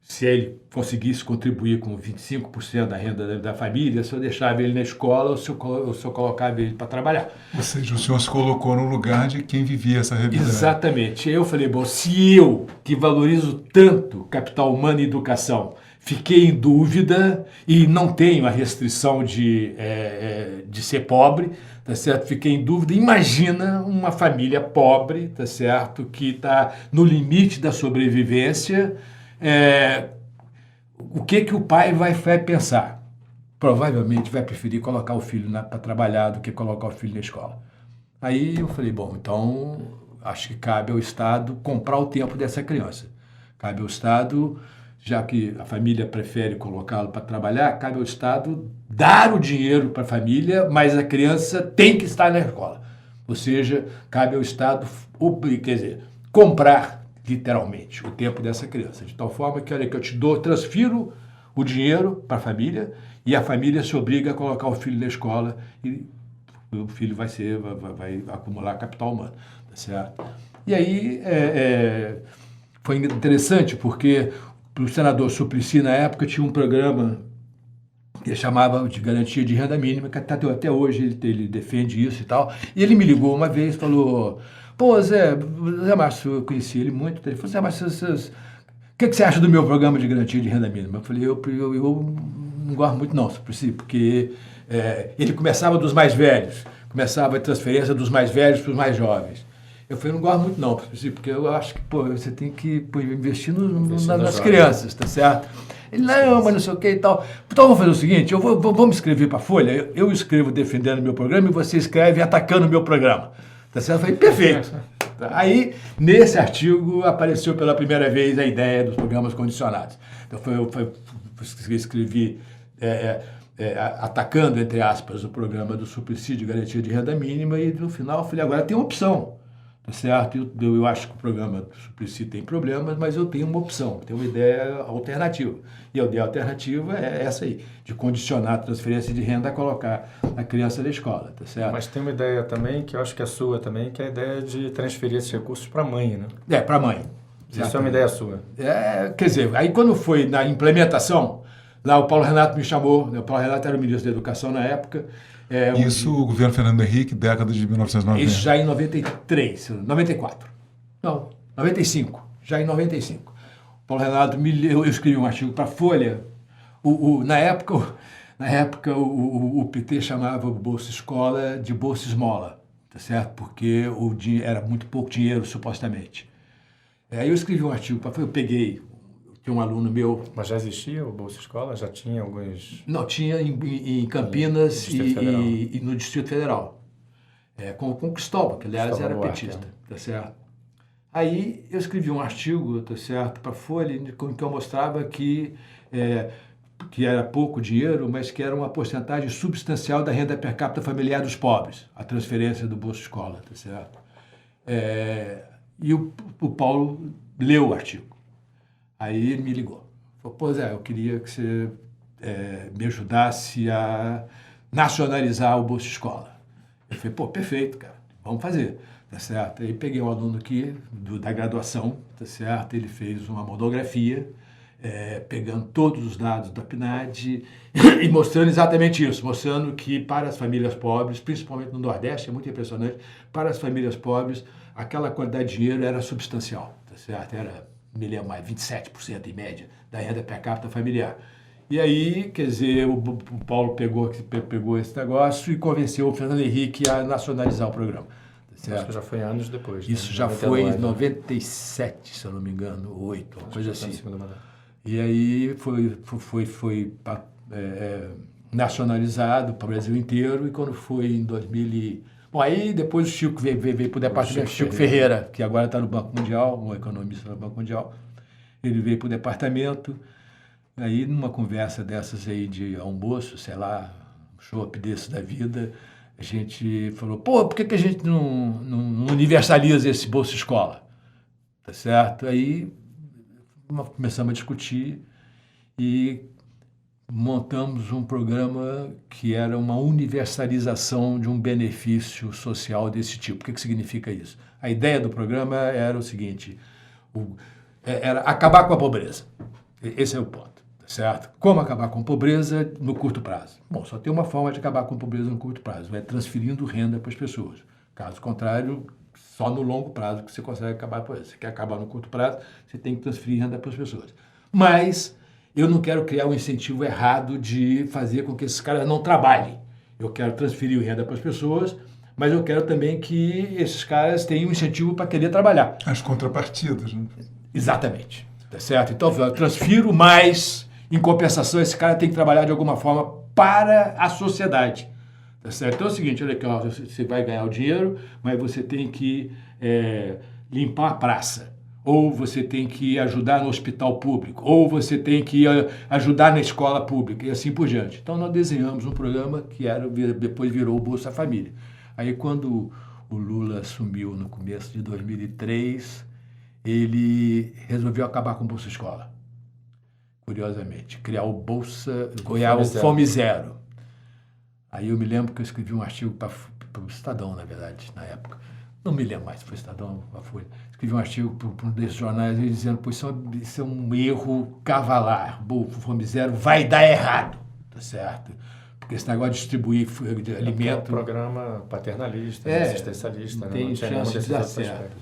se ele conseguisse contribuir com 25% da renda da família, se eu deixava ele na escola ou se eu colocava ele para trabalhar. Ou seja, o senhor se colocou no lugar de quem vivia essa realidade. Exatamente. Eu falei, bom, se eu, que valorizo tanto capital humano e educação, fiquei em dúvida e não tenho a restrição de ser pobre, tá certo? Fiquei em dúvida. Imagina uma família pobre, tá certo? Que está no limite da sobrevivência. O que o pai vai pensar? Provavelmente vai preferir colocar o filho para trabalhar do que colocar o filho na escola. Aí eu falei, bom, então acho que cabe ao Estado comprar o tempo dessa criança. Cabe ao Estado, já que a família prefere colocá-lo para trabalhar, cabe ao Estado dar o dinheiro para a família, mas a criança tem que estar na escola. Ou seja, cabe ao Estado, comprar literalmente o tempo dessa criança, de tal forma que, olha, que eu transfiro o dinheiro para a família e a família se obriga a colocar o filho na escola e o filho vai acumular capital humano, tá certo? E aí foi interessante porque o senador Suplicy, na época, tinha um programa que ele chamava de garantia de renda mínima, que até hoje ele defende isso e tal. E ele me ligou uma vez e falou, pô, Zé Márcio, eu conheci ele muito, ele falou, Zé Márcio, o que você acha do meu programa de garantia de renda mínima? Eu falei, eu não gosto muito não, Suplicy, porque ele começava dos mais velhos, começava a transferência dos mais velhos para os mais jovens. Eu falei, não gosto muito não, porque eu acho que você tem que investir nas crianças, tá certo? Ele, não, mas não sei o que e tal. Então vamos fazer o seguinte, vamos escrever para a Folha, eu escrevo defendendo o meu programa e você escreve atacando o meu programa. Tá certo? Eu falei, perfeito. Aí, nesse artigo, apareceu pela primeira vez a ideia dos programas condicionados. Então eu escrevi atacando, entre aspas, o programa do subsídio de garantia de renda mínima e no final eu falei, agora tem uma opção. Tá certo? Eu acho que o programa do Suplicy tem problemas, mas eu tenho uma opção, tenho uma ideia alternativa. E a ideia alternativa é essa aí, de condicionar a transferência de renda a colocar a criança na escola, tá certo? Mas tem uma ideia também, que eu acho que é sua também, que é a ideia de transferir esses recursos para a mãe, né? Para a mãe. Isso é uma ideia sua. Quer dizer, aí quando foi na implementação, lá o Paulo Renato me chamou, o Paulo Renato era o ministro da Educação na época. Isso, o governo Fernando Henrique, década de 1990. Isso já em 93, 94. Não, 95. Já em 95. O Paulo Renato, eu escrevi um artigo para a Folha. Na época, o PT chamava o Bolsa Escola de Bolsa Esmola, tá certo? Porque era muito pouco dinheiro, supostamente. Aí eu escrevi um artigo para a Folha, eu peguei... Tinha um aluno meu... Mas já existia o Bolsa Escola? Já tinha alguns... Não, tinha em Campinas e no Distrito Federal. Com o Cristóvão, que aliás era petista, tá certo? Aí eu escrevi um artigo, tá certo, para a Folha, em que eu mostrava que era pouco dinheiro, mas que era uma porcentagem substancial da renda per capita familiar dos pobres, a transferência do Bolsa Escola, tá certo? E o Paulo leu o artigo. Aí ele me ligou. Falou, pô, Zé, eu queria que você me ajudasse a nacionalizar o Bolsa Escola. Eu falei, pô, perfeito, cara, vamos fazer, tá certo? Aí peguei um aluno aqui da graduação, tá certo? Ele fez uma monografia, pegando todos os dados da PNAD e mostrando exatamente isso, mostrando que para as famílias pobres, principalmente no Nordeste, é muito impressionante, para as famílias pobres, aquela quantidade de dinheiro era substancial, tá certo? Me lembro mais, 27% em média da renda per capita familiar. E aí, quer dizer, o Paulo pegou esse negócio e convenceu o Fernando Henrique a nacionalizar o programa. Certo? Acho que já foi anos depois. Isso já foi em 97, se eu não me engano, 8, uma coisa assim. E aí foi nacionalizado para o Brasil inteiro, e quando foi em 2000... Bom, aí depois o Chico veio para o departamento, Chico Ferreira, que agora está no Banco Mundial, um economista do Banco Mundial. Ele veio para o departamento, aí numa conversa dessas aí de almoço, sei lá, um chopp desse da vida, a gente falou, por que a gente não universaliza esse Bolsa Escola? Tá certo? Aí começamos a discutir e montamos um programa que era uma universalização de um benefício social desse tipo. O que significa isso? A ideia do programa era o seguinte, era acabar com a pobreza. Esse é o ponto, certo? Como acabar com a pobreza no curto prazo? Bom, só tem uma forma de acabar com a pobreza no curto prazo, é transferindo renda para as pessoas. Caso contrário, só no longo prazo que você consegue acabar com a pobreza. Você quer acabar no curto prazo, você tem que transferir renda para as pessoas. Mas eu não quero criar um incentivo errado de fazer com que esses caras não trabalhem. Eu quero transferir renda para as pessoas, mas eu quero também que esses caras tenham um incentivo para querer trabalhar. As contrapartidas, né? Exatamente. Tá certo? Então, eu transfiro, mas, em compensação, esse cara tem que trabalhar de alguma forma para a sociedade. Tá certo? Então é o seguinte, olha aqui, ó, você vai ganhar o dinheiro, mas você tem que limpar a praça. Ou você tem que ajudar no hospital público, ou você tem que ajudar na escola pública, e assim por diante. Então, nós desenhamos um programa que depois virou o Bolsa Família. Aí, quando o Lula assumiu no começo de 2003, ele resolveu acabar com o Bolsa Escola. Curiosamente, criar o Fome Zero. Aí eu me lembro que eu escrevi um artigo para o Estadão, na verdade, na época. Não me lembro mais se foi o Estadão ou a Folha. Escrevi um artigo para um desses jornais dizendo que isso é um erro cavalar. O Fome Zero vai dar errado, tá certo? Porque esse negócio de distribuir alimento... É um programa paternalista, assistencialista. Tem chance de dar certo.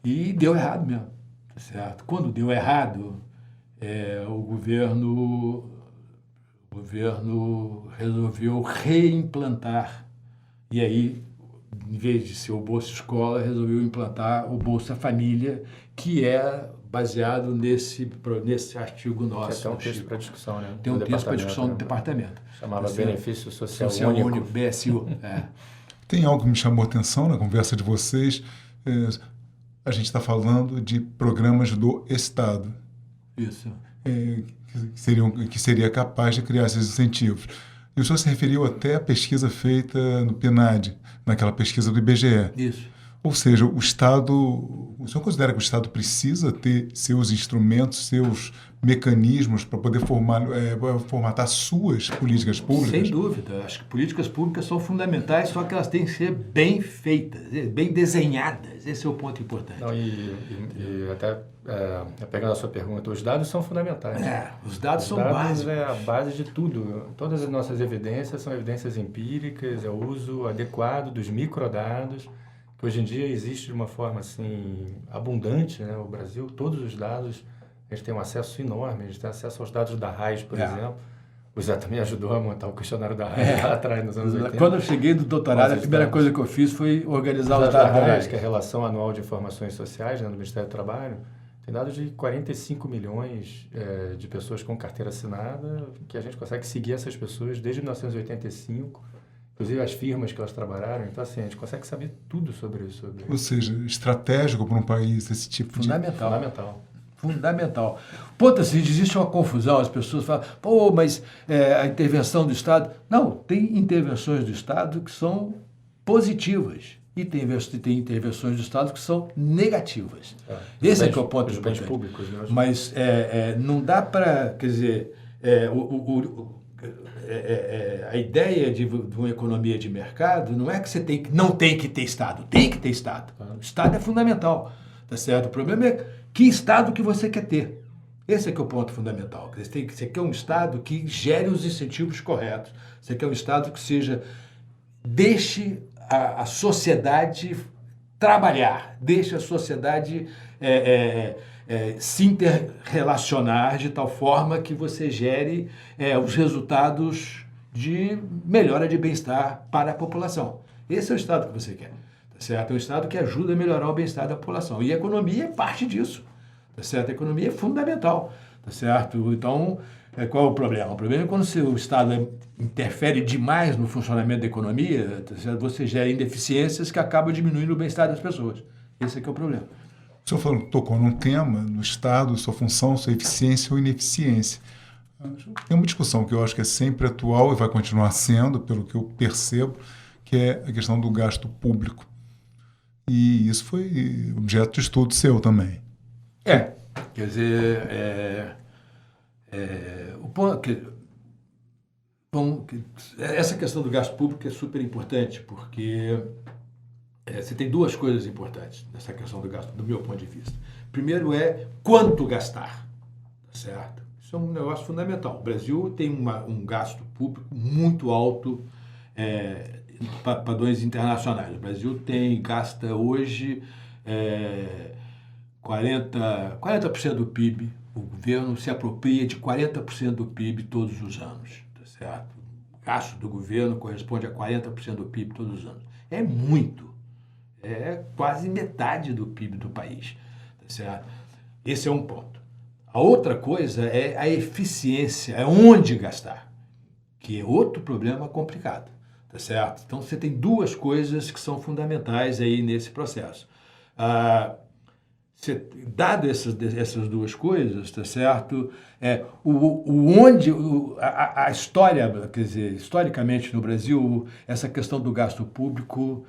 E deu errado mesmo, tá certo? Quando deu errado, o governo resolveu reimplantar. E aí, em vez de ser o Bolsa Escola, resolveu implantar o Bolsa Família, que é baseado nesse artigo nosso. Tem um texto para discussão, né? Tem um texto para discussão do departamento. Chamava Benefício Social Único, BSU. Tem algo que me chamou a atenção na conversa de vocês. A gente está falando de programas do Estado. Isso. Que seria capaz de criar esses incentivos. E o senhor se referiu até à pesquisa feita no PNAD, naquela pesquisa do IBGE. Isso. Ou seja, o senhor considera que o Estado precisa ter seus instrumentos, seus mecanismos para poder formatar suas políticas públicas? Sem dúvida. Acho que políticas públicas são fundamentais, só que elas têm que ser bem feitas, bem desenhadas. Esse é o ponto importante. Não, e até pegando a sua pergunta, os dados são fundamentais. Os dados são básicos. É a base de tudo. Todas as nossas evidências são evidências empíricas, é o uso adequado dos microdados, que hoje em dia existe de uma forma assim abundante, né? O Brasil, todos os dados, a gente tem um acesso enorme, a gente tem acesso aos dados da RAIS, por exemplo. O Zé também ajudou a montar o questionário da RAIS lá atrás, nos anos 80. Quando eu cheguei do doutorado, a primeira coisa que eu fiz foi organizar os dados da RAIS, que é a Relação Anual de Informações Sociais, né, do Ministério do Trabalho. Tem dados de 45 milhões de pessoas com carteira assinada, que a gente consegue seguir essas pessoas desde 1985, inclusive as firmas que elas trabalharam. Então, assim, a gente consegue saber tudo sobre isso. Ou seja, estratégico para um país esse tipo Fundamental. Ponto assim, existe uma confusão, as pessoas falam, mas a intervenção do Estado... Não, tem intervenções do Estado que são positivas e tem intervenções do Estado que são negativas. Esse é que é o ponto importante. Os bens públicos, né? Mas não dá para, quer dizer, a ideia de uma economia de mercado não é que você não tem que ter Estado, tem que ter Estado. O Estado é fundamental, tá certo? O problema é que Estado que você quer ter. Esse é que é o ponto fundamental. Você quer um Estado que gere os incentivos corretos. Você quer um Estado que deixe a sociedade trabalhar, deixe a sociedade se interrelacionar de tal forma que você gere os resultados de melhora de bem-estar para a população. Esse é o Estado que você quer. Tá certo? É um Estado que ajuda a melhorar o bem-estar da população. E a economia é parte disso. Tá certo? A economia é fundamental. Tá tá certo? Então, qual é o problema? O problema é quando o Estado interfere demais no funcionamento da economia, tá certo? Você gera ineficiências que acabam diminuindo o bem-estar das pessoas. Esse é que é o problema. O senhor tocou num tema, no Estado, sua função, sua eficiência ou ineficiência. Tem uma discussão que eu acho que é sempre atual e vai continuar sendo, pelo que eu percebo, que é a questão do gasto público. E isso foi objeto de estudo seu também. Quer dizer, o ponto essa questão do gasto público é super importante, porque você tem duas coisas importantes nessa questão do gasto, do meu ponto de vista. Primeiro é quanto gastar, tá certo? Isso é um negócio fundamental. O Brasil tem um gasto público muito alto para padrões internacionais. O Brasil gasta hoje 40% do PIB. O governo se apropria de 40% do PIB todos os anos, tá certo? O gasto do governo corresponde a 40% do PIB todos os anos. É muito. É quase metade do PIB do país, tá certo? Esse é um ponto. A outra coisa é a eficiência, é onde gastar, que é outro problema complicado, tá certo? Então, você tem duas coisas que são fundamentais aí nesse processo. Dado essas duas coisas, tá certo? A história, quer dizer, historicamente no Brasil, essa questão do gasto público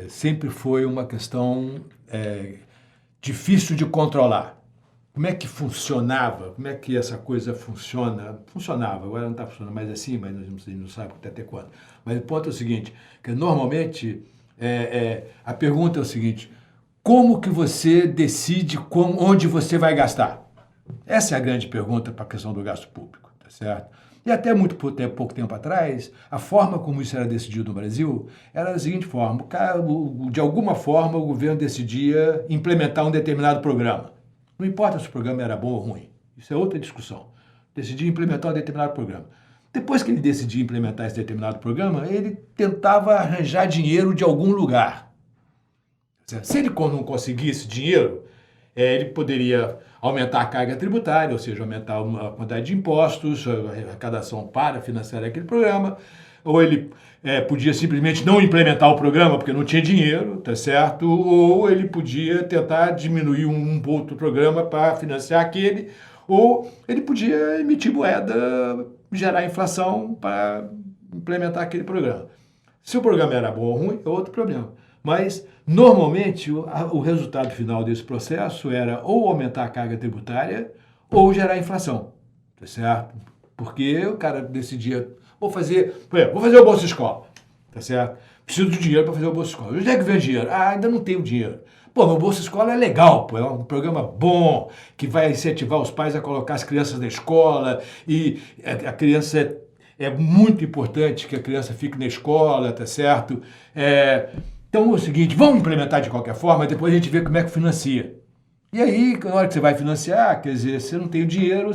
sempre foi uma questão difícil de controlar. Como é que funcionava? Como é que essa coisa funciona? Funcionava, agora não está funcionando mais assim, mas a gente não sabe até quando. Mas o ponto é o seguinte, que normalmente a pergunta é o seguinte: como que você decide onde você vai gastar? Essa é a grande pergunta para a questão do gasto público, tá certo? E até pouco tempo atrás, a forma como isso era decidido no Brasil era da seguinte forma: de alguma forma o governo decidia implementar um determinado programa. Não importa se o programa era bom ou ruim, isso é outra discussão. Decidia implementar um determinado programa. Depois que ele decidia implementar esse determinado programa, ele tentava arranjar dinheiro de algum lugar. Se ele não conseguisse dinheiro, ele poderia aumentar a carga tributária, ou seja, aumentar a quantidade de impostos, a arrecadação para financiar aquele programa, ou ele podia simplesmente não implementar o programa porque não tinha dinheiro, tá certo? Ou ele podia tentar diminuir um outro programa para financiar aquele, ou ele podia emitir moeda, gerar inflação para implementar aquele programa. Se o programa era bom ou ruim, é outro problema. Mas, normalmente, o resultado final desse processo era ou aumentar a carga tributária ou gerar inflação, tá certo? Porque o cara decidia, vou fazer o Bolsa Escola, tá certo? Preciso de dinheiro para fazer o Bolsa Escola. Onde é que vem o dinheiro? Ainda não tenho dinheiro. Meu Bolsa Escola é legal, é um programa bom, que vai incentivar os pais a colocar as crianças na escola, e a criança é muito importante que a criança fique na escola, tá certo? Então é o seguinte, vamos implementar de qualquer forma, depois a gente vê como é que financia. E aí, na hora que você vai financiar, quer dizer, você não tem o dinheiro,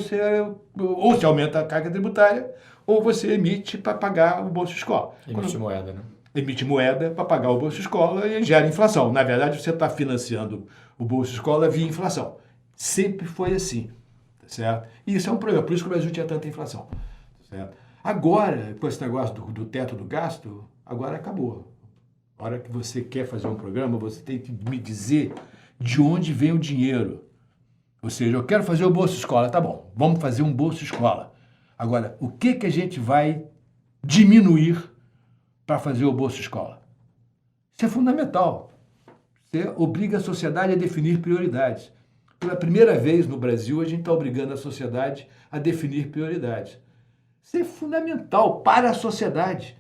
ou você aumenta a carga tributária, ou você emite para pagar o Bolsa Escola. Emite moeda, né? Emite moeda para pagar o Bolsa Escola e gera inflação. Na verdade, você está financiando o Bolsa Escola via inflação. Sempre foi assim, tá certo? E isso é um problema, por isso que o Brasil tinha tanta inflação, tá certo? Agora, com esse negócio do teto do gasto, agora acabou. A hora que você quer fazer um programa, você tem que me dizer de onde vem o dinheiro. Ou seja, eu quero fazer o Bolsa Escola, tá bom, vamos fazer um Bolsa Escola. Agora, o que a gente vai diminuir para fazer o Bolsa Escola? Isso é fundamental. Você obriga a sociedade a definir prioridades. Pela primeira vez no Brasil, a gente está obrigando a sociedade a definir prioridades. Isso é fundamental para a sociedade,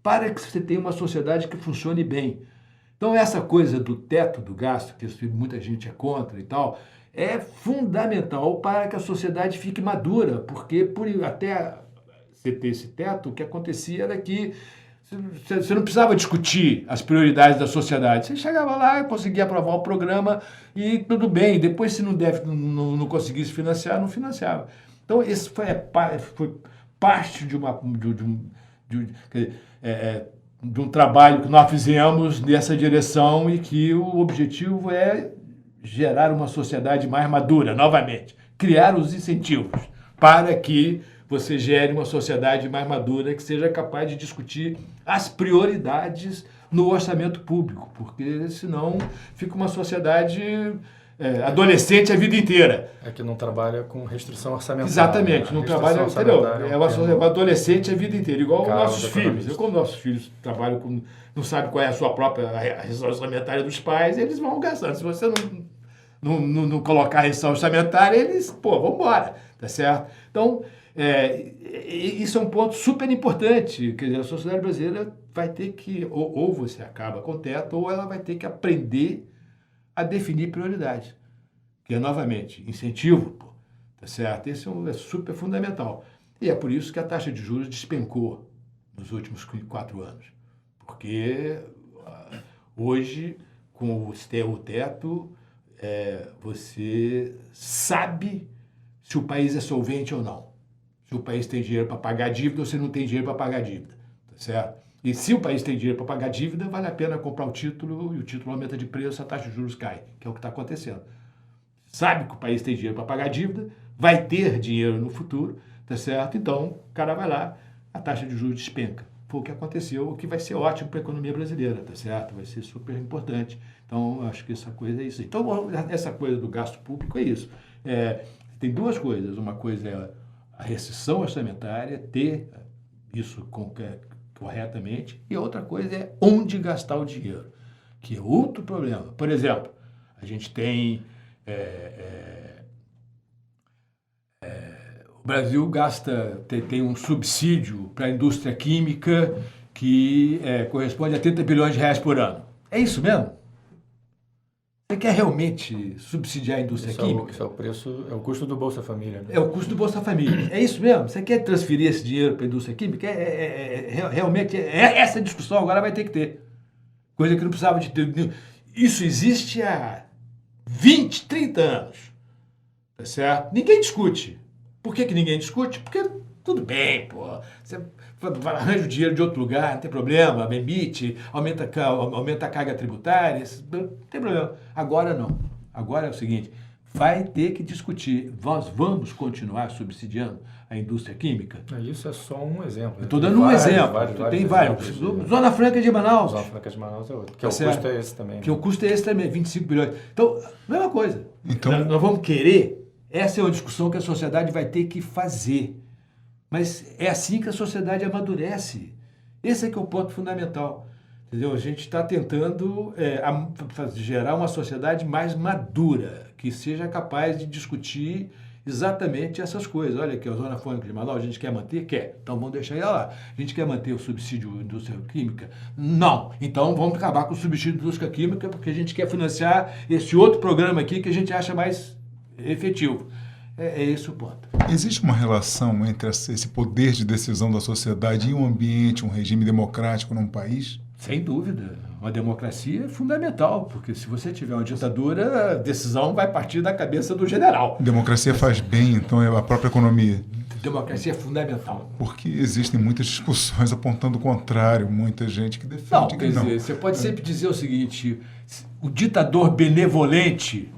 para que você tenha uma sociedade que funcione bem. Então, essa coisa do teto do gasto, que muita gente é contra e tal, é fundamental para que a sociedade fique madura, porque até você ter esse teto, o que acontecia era que você não precisava discutir as prioridades da sociedade. Você chegava lá, conseguia aprovar o programa e tudo bem. Depois, se não conseguisse financiar, não financiava. Então, isso foi parte de um trabalho que nós fizemos nessa direção e que o objetivo é gerar uma sociedade mais madura, novamente. criar os incentivos para que você gere uma sociedade mais madura que seja capaz de discutir as prioridades no orçamento público, porque senão fica uma sociedade adolescente a vida inteira. É que não trabalha com restrição orçamentária. Exatamente, não trabalha, entendeu? É uma adolescente a vida inteira, igual os nossos filhos. Quando nossos filhos trabalham com, não sabem qual é a sua própria restrição orçamentária dos pais, eles vão gastando. Se você não colocar a restrição orçamentária, eles, vão embora, tá certo? Então, isso é um ponto super importante. Quer dizer, a sociedade brasileira vai ter que, ou você acaba com o teto, ou ela vai ter que aprender a definir prioridades. Que é, novamente, incentivo, tá certo? Esse é super fundamental. E é por isso que a taxa de juros despencou nos últimos 4 anos. Porque hoje, com o teto, você sabe se o país é solvente ou não. Se o país tem dinheiro para pagar dívida ou se não tem dinheiro para pagar dívida, tá certo? E se o país tem dinheiro para pagar dívida, vale a pena comprar o título e o título aumenta de preço, a taxa de juros cai, que é o que está acontecendo. Sabe que o país tem dinheiro para pagar dívida, vai ter dinheiro no futuro, tá certo? Então, o cara vai lá, a taxa de juros despenca. Foi o que aconteceu, o que vai ser ótimo para a economia brasileira, tá certo? Vai ser super importante. Então, acho que essa coisa é isso. Então, essa coisa do gasto público é isso. Tem 2 coisas. Uma coisa é a restrição orçamentária, ter isso corretamente, e outra coisa é onde gastar o dinheiro, que é outro problema. Por exemplo, a gente tem... o Brasil tem um subsídio para a indústria química que corresponde a 30 bilhões de reais por ano. É isso mesmo? Você quer realmente subsidiar a indústria química? Isso é o preço, é o custo do Bolsa Família. Né? É o custo do Bolsa Família. É isso mesmo? Você quer transferir esse dinheiro para a indústria química? Realmente, essa discussão agora vai ter que ter. Coisa que não precisava de ter. Isso existe há 20, 30 anos. Tá certo? Ninguém discute. Por que ninguém discute? Porque tudo bem, você arranja o dinheiro de outro lugar, não tem problema, emite, aumenta a carga tributária, não tem problema. Agora não. Agora é o seguinte, vai ter que discutir. Nós vamos continuar subsidiando a indústria química? Isso é só um exemplo. Eu estou dando um exemplo. Tem vários. Zona Franca de Manaus. Zona Franca de Manaus é outro. Que o custo é esse também. Que o custo é esse também, 25 bilhões. Então, mesma coisa. Então... Nós vamos querer, essa é uma discussão que a sociedade vai ter que fazer. Mas é assim que a sociedade amadurece. Esse é que é o ponto fundamental. Entendeu? A gente está tentando gerar uma sociedade mais madura, que seja capaz de discutir exatamente essas coisas. Olha aqui, a Zona Franca de Manaus, a gente quer manter? Quer. Então vamos deixar ela lá. A gente quer manter o subsídio da indústria química? Não. Então vamos acabar com o subsídio da indústria química porque a gente quer financiar esse outro programa aqui que a gente acha mais efetivo. É esse o ponto. Existe uma relação entre esse poder de decisão da sociedade e um ambiente, um regime democrático num país? Sem dúvida. Uma democracia é fundamental, porque se você tiver uma ditadura, a decisão vai partir da cabeça do general. Democracia faz bem, então, é a própria economia. Democracia é fundamental. Porque existem muitas discussões apontando o contrário, muita gente que defende que não. Quer dizer, você pode sempre dizer o seguinte, o ditador benevolente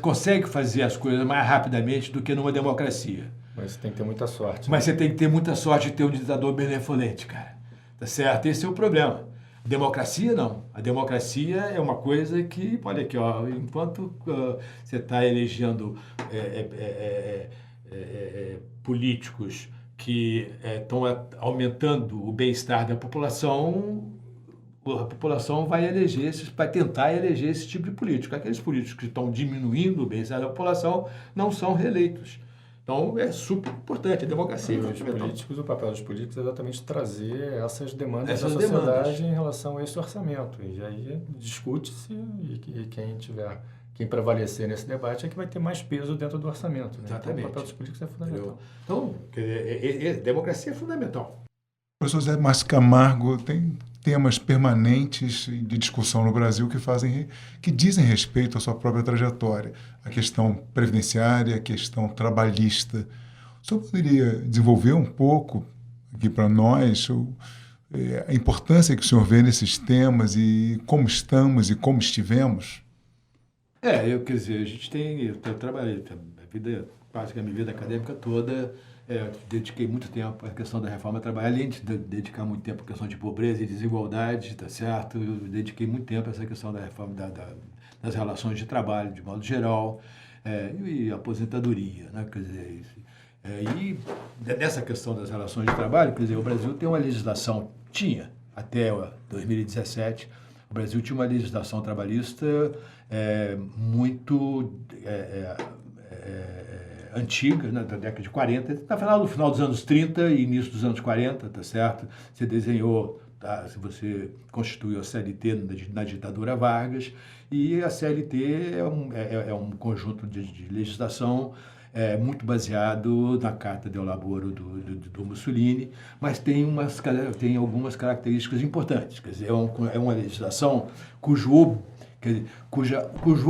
consegue fazer as coisas mais rapidamente do que numa democracia. Mas você tem que ter muita sorte. Mas você tem que ter muita sorte de ter um ditador benevolente, cara. Tá certo? Esse é o problema. Democracia, não. A democracia é uma coisa que, olha aqui, enquanto você está elegendo políticos que estão aumentando o bem-estar da população, a população vai tentar eleger esse tipo de político. Aqueles políticos que estão diminuindo o bem-estar da população não são reeleitos. Então, é super importante. A democracia o papel dos políticos é exatamente trazer essas demandas da sociedade em relação a esse orçamento. E aí discute-se e quem prevalecer nesse debate é que vai ter mais peso dentro do orçamento. Né? Exatamente. Então, o papel dos políticos é fundamental. Então, democracia é fundamental. O professor José Márcio Camargo tem temas permanentes de discussão no Brasil que dizem respeito à sua própria trajetória. A questão previdenciária, a questão trabalhista. O senhor poderia desenvolver um pouco aqui para nós a importância que o senhor vê nesses temas e como estamos e como estivemos? Quer dizer, eu trabalhei quase que a minha vida acadêmica toda, dediquei muito tempo à questão da reforma trabalhista, além de dedicar muito tempo à questão de pobreza e desigualdade, tá certo? Eu dediquei muito tempo a essa questão da reforma das relações de trabalho, de modo geral, e aposentadoria, né? Quer dizer, e nessa questão das relações de trabalho, quer dizer, o Brasil tem uma legislação, até 2017, o Brasil tinha uma legislação trabalhista muito antiga, né, da década de 40, no final dos anos 30 e início dos anos 40, tá certo? Você desenhou, você constituiu a CLT na ditadura Vargas, e a CLT é um conjunto de legislação muito baseado na Carta del Lavoro do Mussolini, mas tem algumas características importantes. Quer dizer, é uma legislação cujo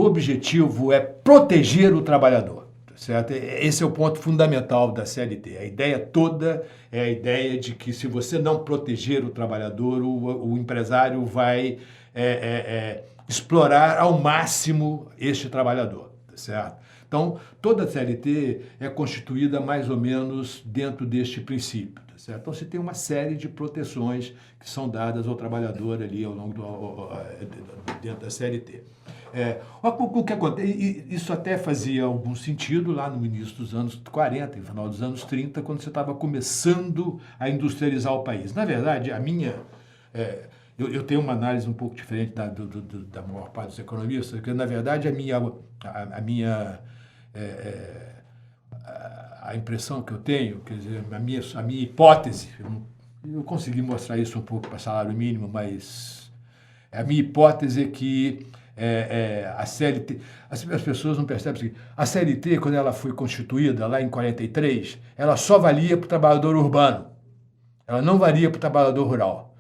objetivo é proteger o trabalhador. Certo? Esse é o ponto fundamental da CLT. A ideia toda é a ideia de que, se você não proteger o trabalhador, o empresário vai explorar ao máximo este trabalhador. Certo? Então, toda a CLT é constituída mais ou menos dentro deste princípio. Certo? Então, você tem uma série de proteções que são dadas ao trabalhador ali ao longo dentro da CLT. O que acontece, isso até fazia algum sentido lá no início dos anos 40, no final dos anos 30, quando você estava começando a industrializar o país. Na verdade, eu tenho uma análise um pouco diferente da maior parte dos economistas, porque, na verdade, a impressão que eu tenho, quer dizer, a minha hipótese, eu consegui mostrar isso um pouco para salário mínimo, mas a minha hipótese é que a CLT, as pessoas não percebem o seguinte: a CLT, quando ela foi constituída lá em 43, ela só valia para o trabalhador urbano, ela não valia para o trabalhador rural.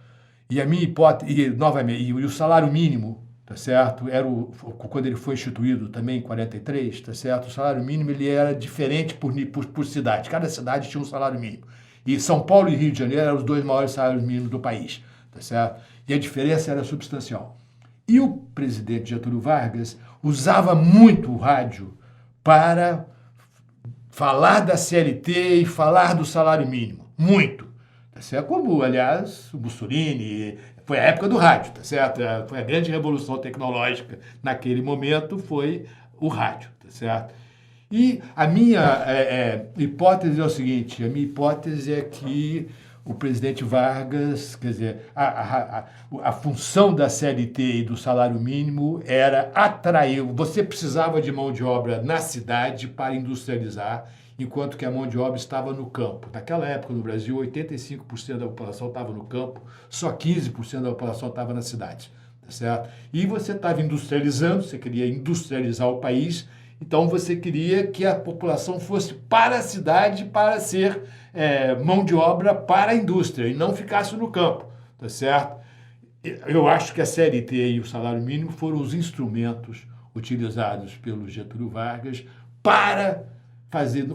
E a minha hipótese, novamente, e o salário mínimo, tá certo? Quando ele foi instituído também em 43, tá certo? O salário mínimo ele era diferente por cidade. Cada cidade tinha um salário mínimo. E São Paulo e Rio de Janeiro eram os dois maiores salários mínimos do país, tá certo? E a diferença era substancial. E o presidente Getúlio Vargas usava muito o rádio para falar da CLT e falar do salário mínimo. Muito. Tá certo? Como, aliás, o Mussolini, foi a época do rádio, tá certo? Foi a grande revolução tecnológica naquele momento, foi o rádio, tá certo? E a minha hipótese é o seguinte: a minha hipótese é que o presidente Vargas, quer dizer, a função da CLT e do salário mínimo era atrair. Você precisava de mão de obra na cidade para industrializar, enquanto que a mão de obra estava no campo. Naquela época, no Brasil, 85% da população estava no campo, só 15% da população estava na cidade, tá certo? E você estava industrializando, você queria industrializar o país, então você queria que a população fosse para a cidade para ser mão de obra para a indústria e não ficasse no campo, tá certo? Eu acho que a CLT e o salário mínimo foram os instrumentos utilizados pelo Getúlio Vargas para fazer,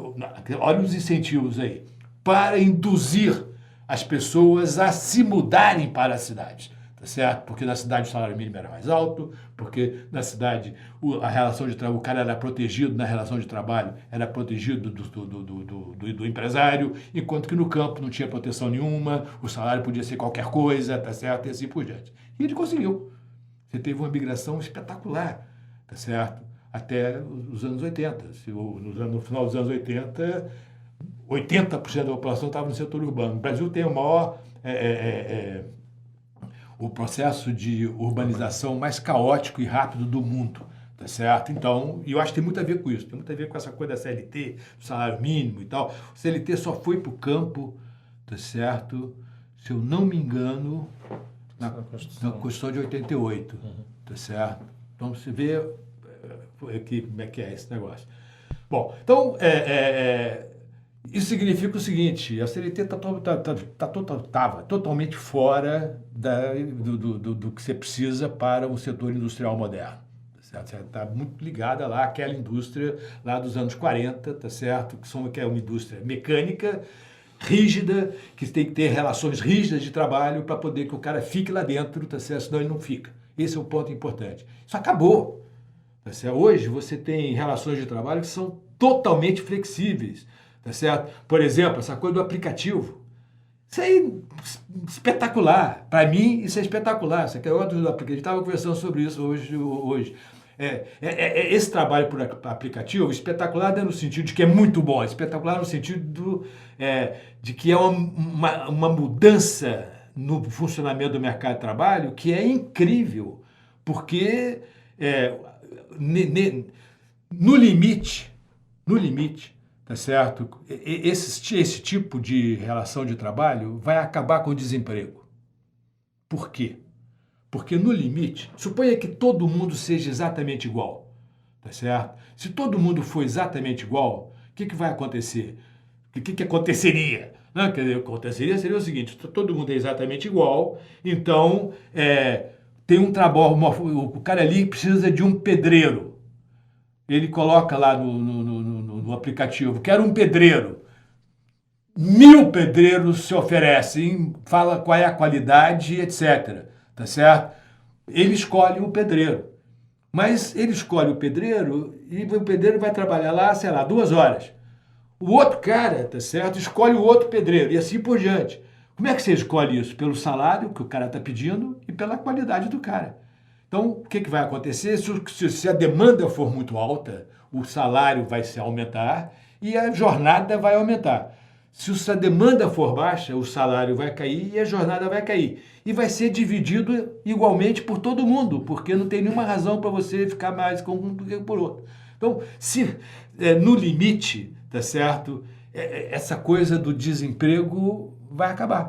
olha os incentivos aí, para induzir as pessoas a se mudarem para as cidades, tá certo? Porque na cidade o salário mínimo era mais alto, porque na cidade a relação de trabalho, o cara era protegido na relação de trabalho, era protegido do empresário, enquanto que no campo não tinha proteção nenhuma, o salário podia ser qualquer coisa, tá certo? E assim por diante. E ele conseguiu. Você teve uma migração espetacular, tá certo? Até os anos 80. No final dos anos 80, 80% da população estava no setor urbano. O Brasil tem o maior... o processo de urbanização mais caótico e rápido do mundo, tá certo? Então, eu acho que tem muito a ver com isso, tem muito a ver com essa coisa da CLT, do salário mínimo e tal. O CLT só foi para o campo, tá certo? Se eu não me engano, na Constituição de 88, tá certo? Então, você vê aqui como é que é esse negócio. Bom, então, isso significa o seguinte: a CLT estava totalmente fora do que você precisa para um setor industrial moderno. Tá certo? Está muito ligada lá àquela indústria lá dos anos 40, tá certo? Que é uma indústria mecânica, rígida, que tem que ter relações rígidas de trabalho para poder que o cara fique lá dentro, tá certo? Senão ele não fica. Esse é o ponto importante. Isso acabou. Tá certo? Hoje você tem relações de trabalho que são totalmente flexíveis. Tá certo? Por exemplo, essa coisa do aplicativo. Isso aí é espetacular. Para mim, isso é espetacular. Isso aqui é outro do aplicativo. A gente estava conversando sobre isso hoje. Esse trabalho por aplicativo, espetacular no sentido de que é muito bom, espetacular no sentido de que é uma mudança no funcionamento do mercado de trabalho que é incrível, porque no limite, tá certo? Esse tipo de relação de trabalho vai acabar com o desemprego. Por quê? Porque no limite, suponha que todo mundo seja exatamente igual, tá certo? Se todo mundo for exatamente igual, o que vai acontecer? O que aconteceria? Não, quer dizer, aconteceria seria o seguinte, todo mundo é exatamente igual, então tem um trabalho, o cara ali precisa de um pedreiro. Ele coloca lá no aplicativo, quero um pedreiro. 1000 pedreiros se oferecem, fala qual é a qualidade, etc. Tá certo? Ele escolhe o pedreiro. Mas ele escolhe o pedreiro e o pedreiro vai trabalhar lá, sei lá, 2 horas. O outro cara, tá certo? Escolhe o outro pedreiro e assim por diante. Como é que você escolhe isso? Pelo salário que o cara está pedindo e pela qualidade do cara. Então, o que vai acontecer? Se a demanda for muito alta, o salário vai se aumentar e a jornada vai aumentar. Se a demanda for baixa, o salário vai cair e a jornada vai cair. E vai ser dividido igualmente por todo mundo, porque não tem nenhuma razão para você ficar mais com um do que por outro. Então, se no limite, tá certo, essa coisa do desemprego vai acabar.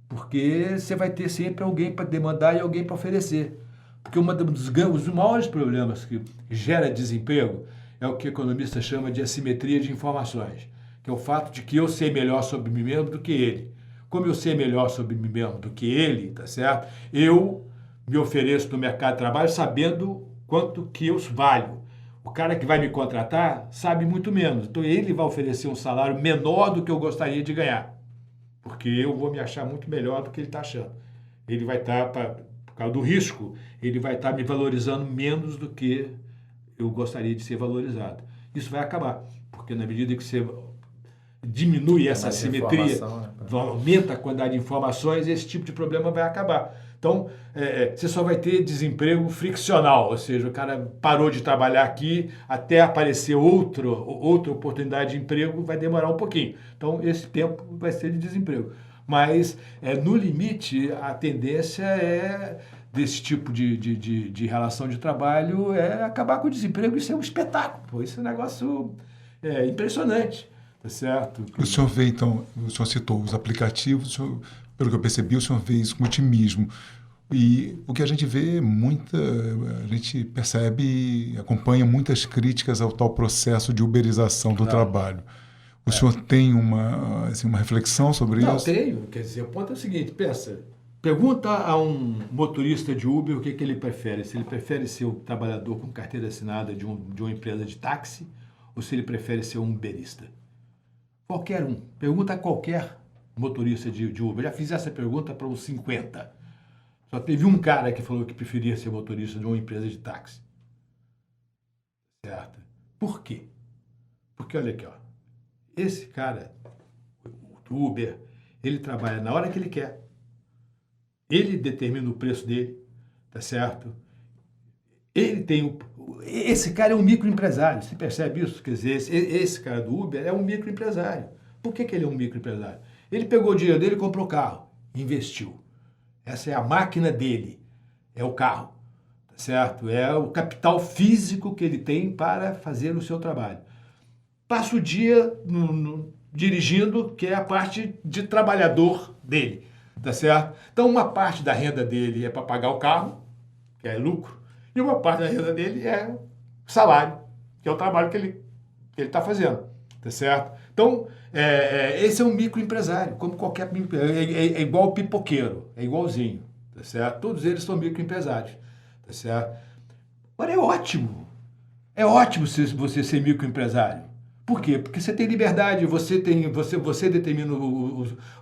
Porque você vai ter sempre alguém para demandar e alguém para oferecer. Porque um dos maiores problemas que gera desemprego é o que o economista chama de assimetria de informações, que é o fato de que eu sei melhor sobre mim mesmo do que ele. Como eu sei melhor sobre mim mesmo do que ele, tá certo? Eu me ofereço no mercado de trabalho sabendo quanto que eu valho. O cara que vai me contratar sabe muito menos. Então ele vai oferecer um salário menor do que eu gostaria de ganhar. Porque eu vou me achar muito melhor do que ele está achando. Ele vai estar, por causa do risco, ele vai estar me valorizando menos do que eu gostaria de ser valorizado. Isso vai acabar. Porque na medida que você diminui essa assimetria, aumenta a quantidade de informações, esse tipo de problema vai acabar. Então, você só vai ter desemprego friccional, ou seja, o cara parou de trabalhar aqui, até aparecer outra oportunidade de emprego, vai demorar um pouquinho. Então, esse tempo vai ser de desemprego. Mas, no limite, a tendência desse tipo de relação de trabalho é acabar com o desemprego. Isso é um espetáculo, isso é um negócio impressionante. Tá certo? O senhor vê, então, o senhor citou os aplicativos, pelo que eu percebi, o senhor vê isso com otimismo. E o que a gente vê, a gente percebe e acompanha muitas críticas ao tal processo de uberização do trabalho. O senhor tem uma reflexão sobre isso? Não, tenho. Quer dizer, o ponto é o seguinte, pergunta a um motorista de Uber o que ele prefere. Se ele prefere ser o trabalhador com carteira assinada de uma empresa de táxi ou se ele prefere ser um uberista. Qualquer um. Pergunta a qualquer motorista de Uber. Já fiz essa pergunta para uns 50. Só teve um cara que falou que preferia ser motorista de uma empresa de táxi. Certo? Por quê? Porque, olha aqui, ó. Esse cara, o Uber, ele trabalha na hora que ele quer. Ele determina o preço dele, tá certo? Esse cara é um microempresário, você percebe isso? Quer dizer, esse cara do Uber é um microempresário. Por que ele é um microempresário? Ele pegou o dinheiro dele e comprou o carro, investiu. Essa é a máquina dele, é o carro, tá certo? É o capital físico que ele tem para fazer o seu trabalho. Passa o dia dirigindo, que é a parte de trabalhador dele, tá certo? Então, uma parte da renda dele é para pagar o carro, que é lucro, e uma parte da renda dele é salário, que é o trabalho que ele está fazendo, tá certo? Então, esse é um microempresário, como qualquer microempresário, é igual o pipoqueiro, é igualzinho, tá certo? Todos eles são microempresários, tá certo? Agora, é ótimo você ser microempresário. Por quê? Porque você tem liberdade, você determina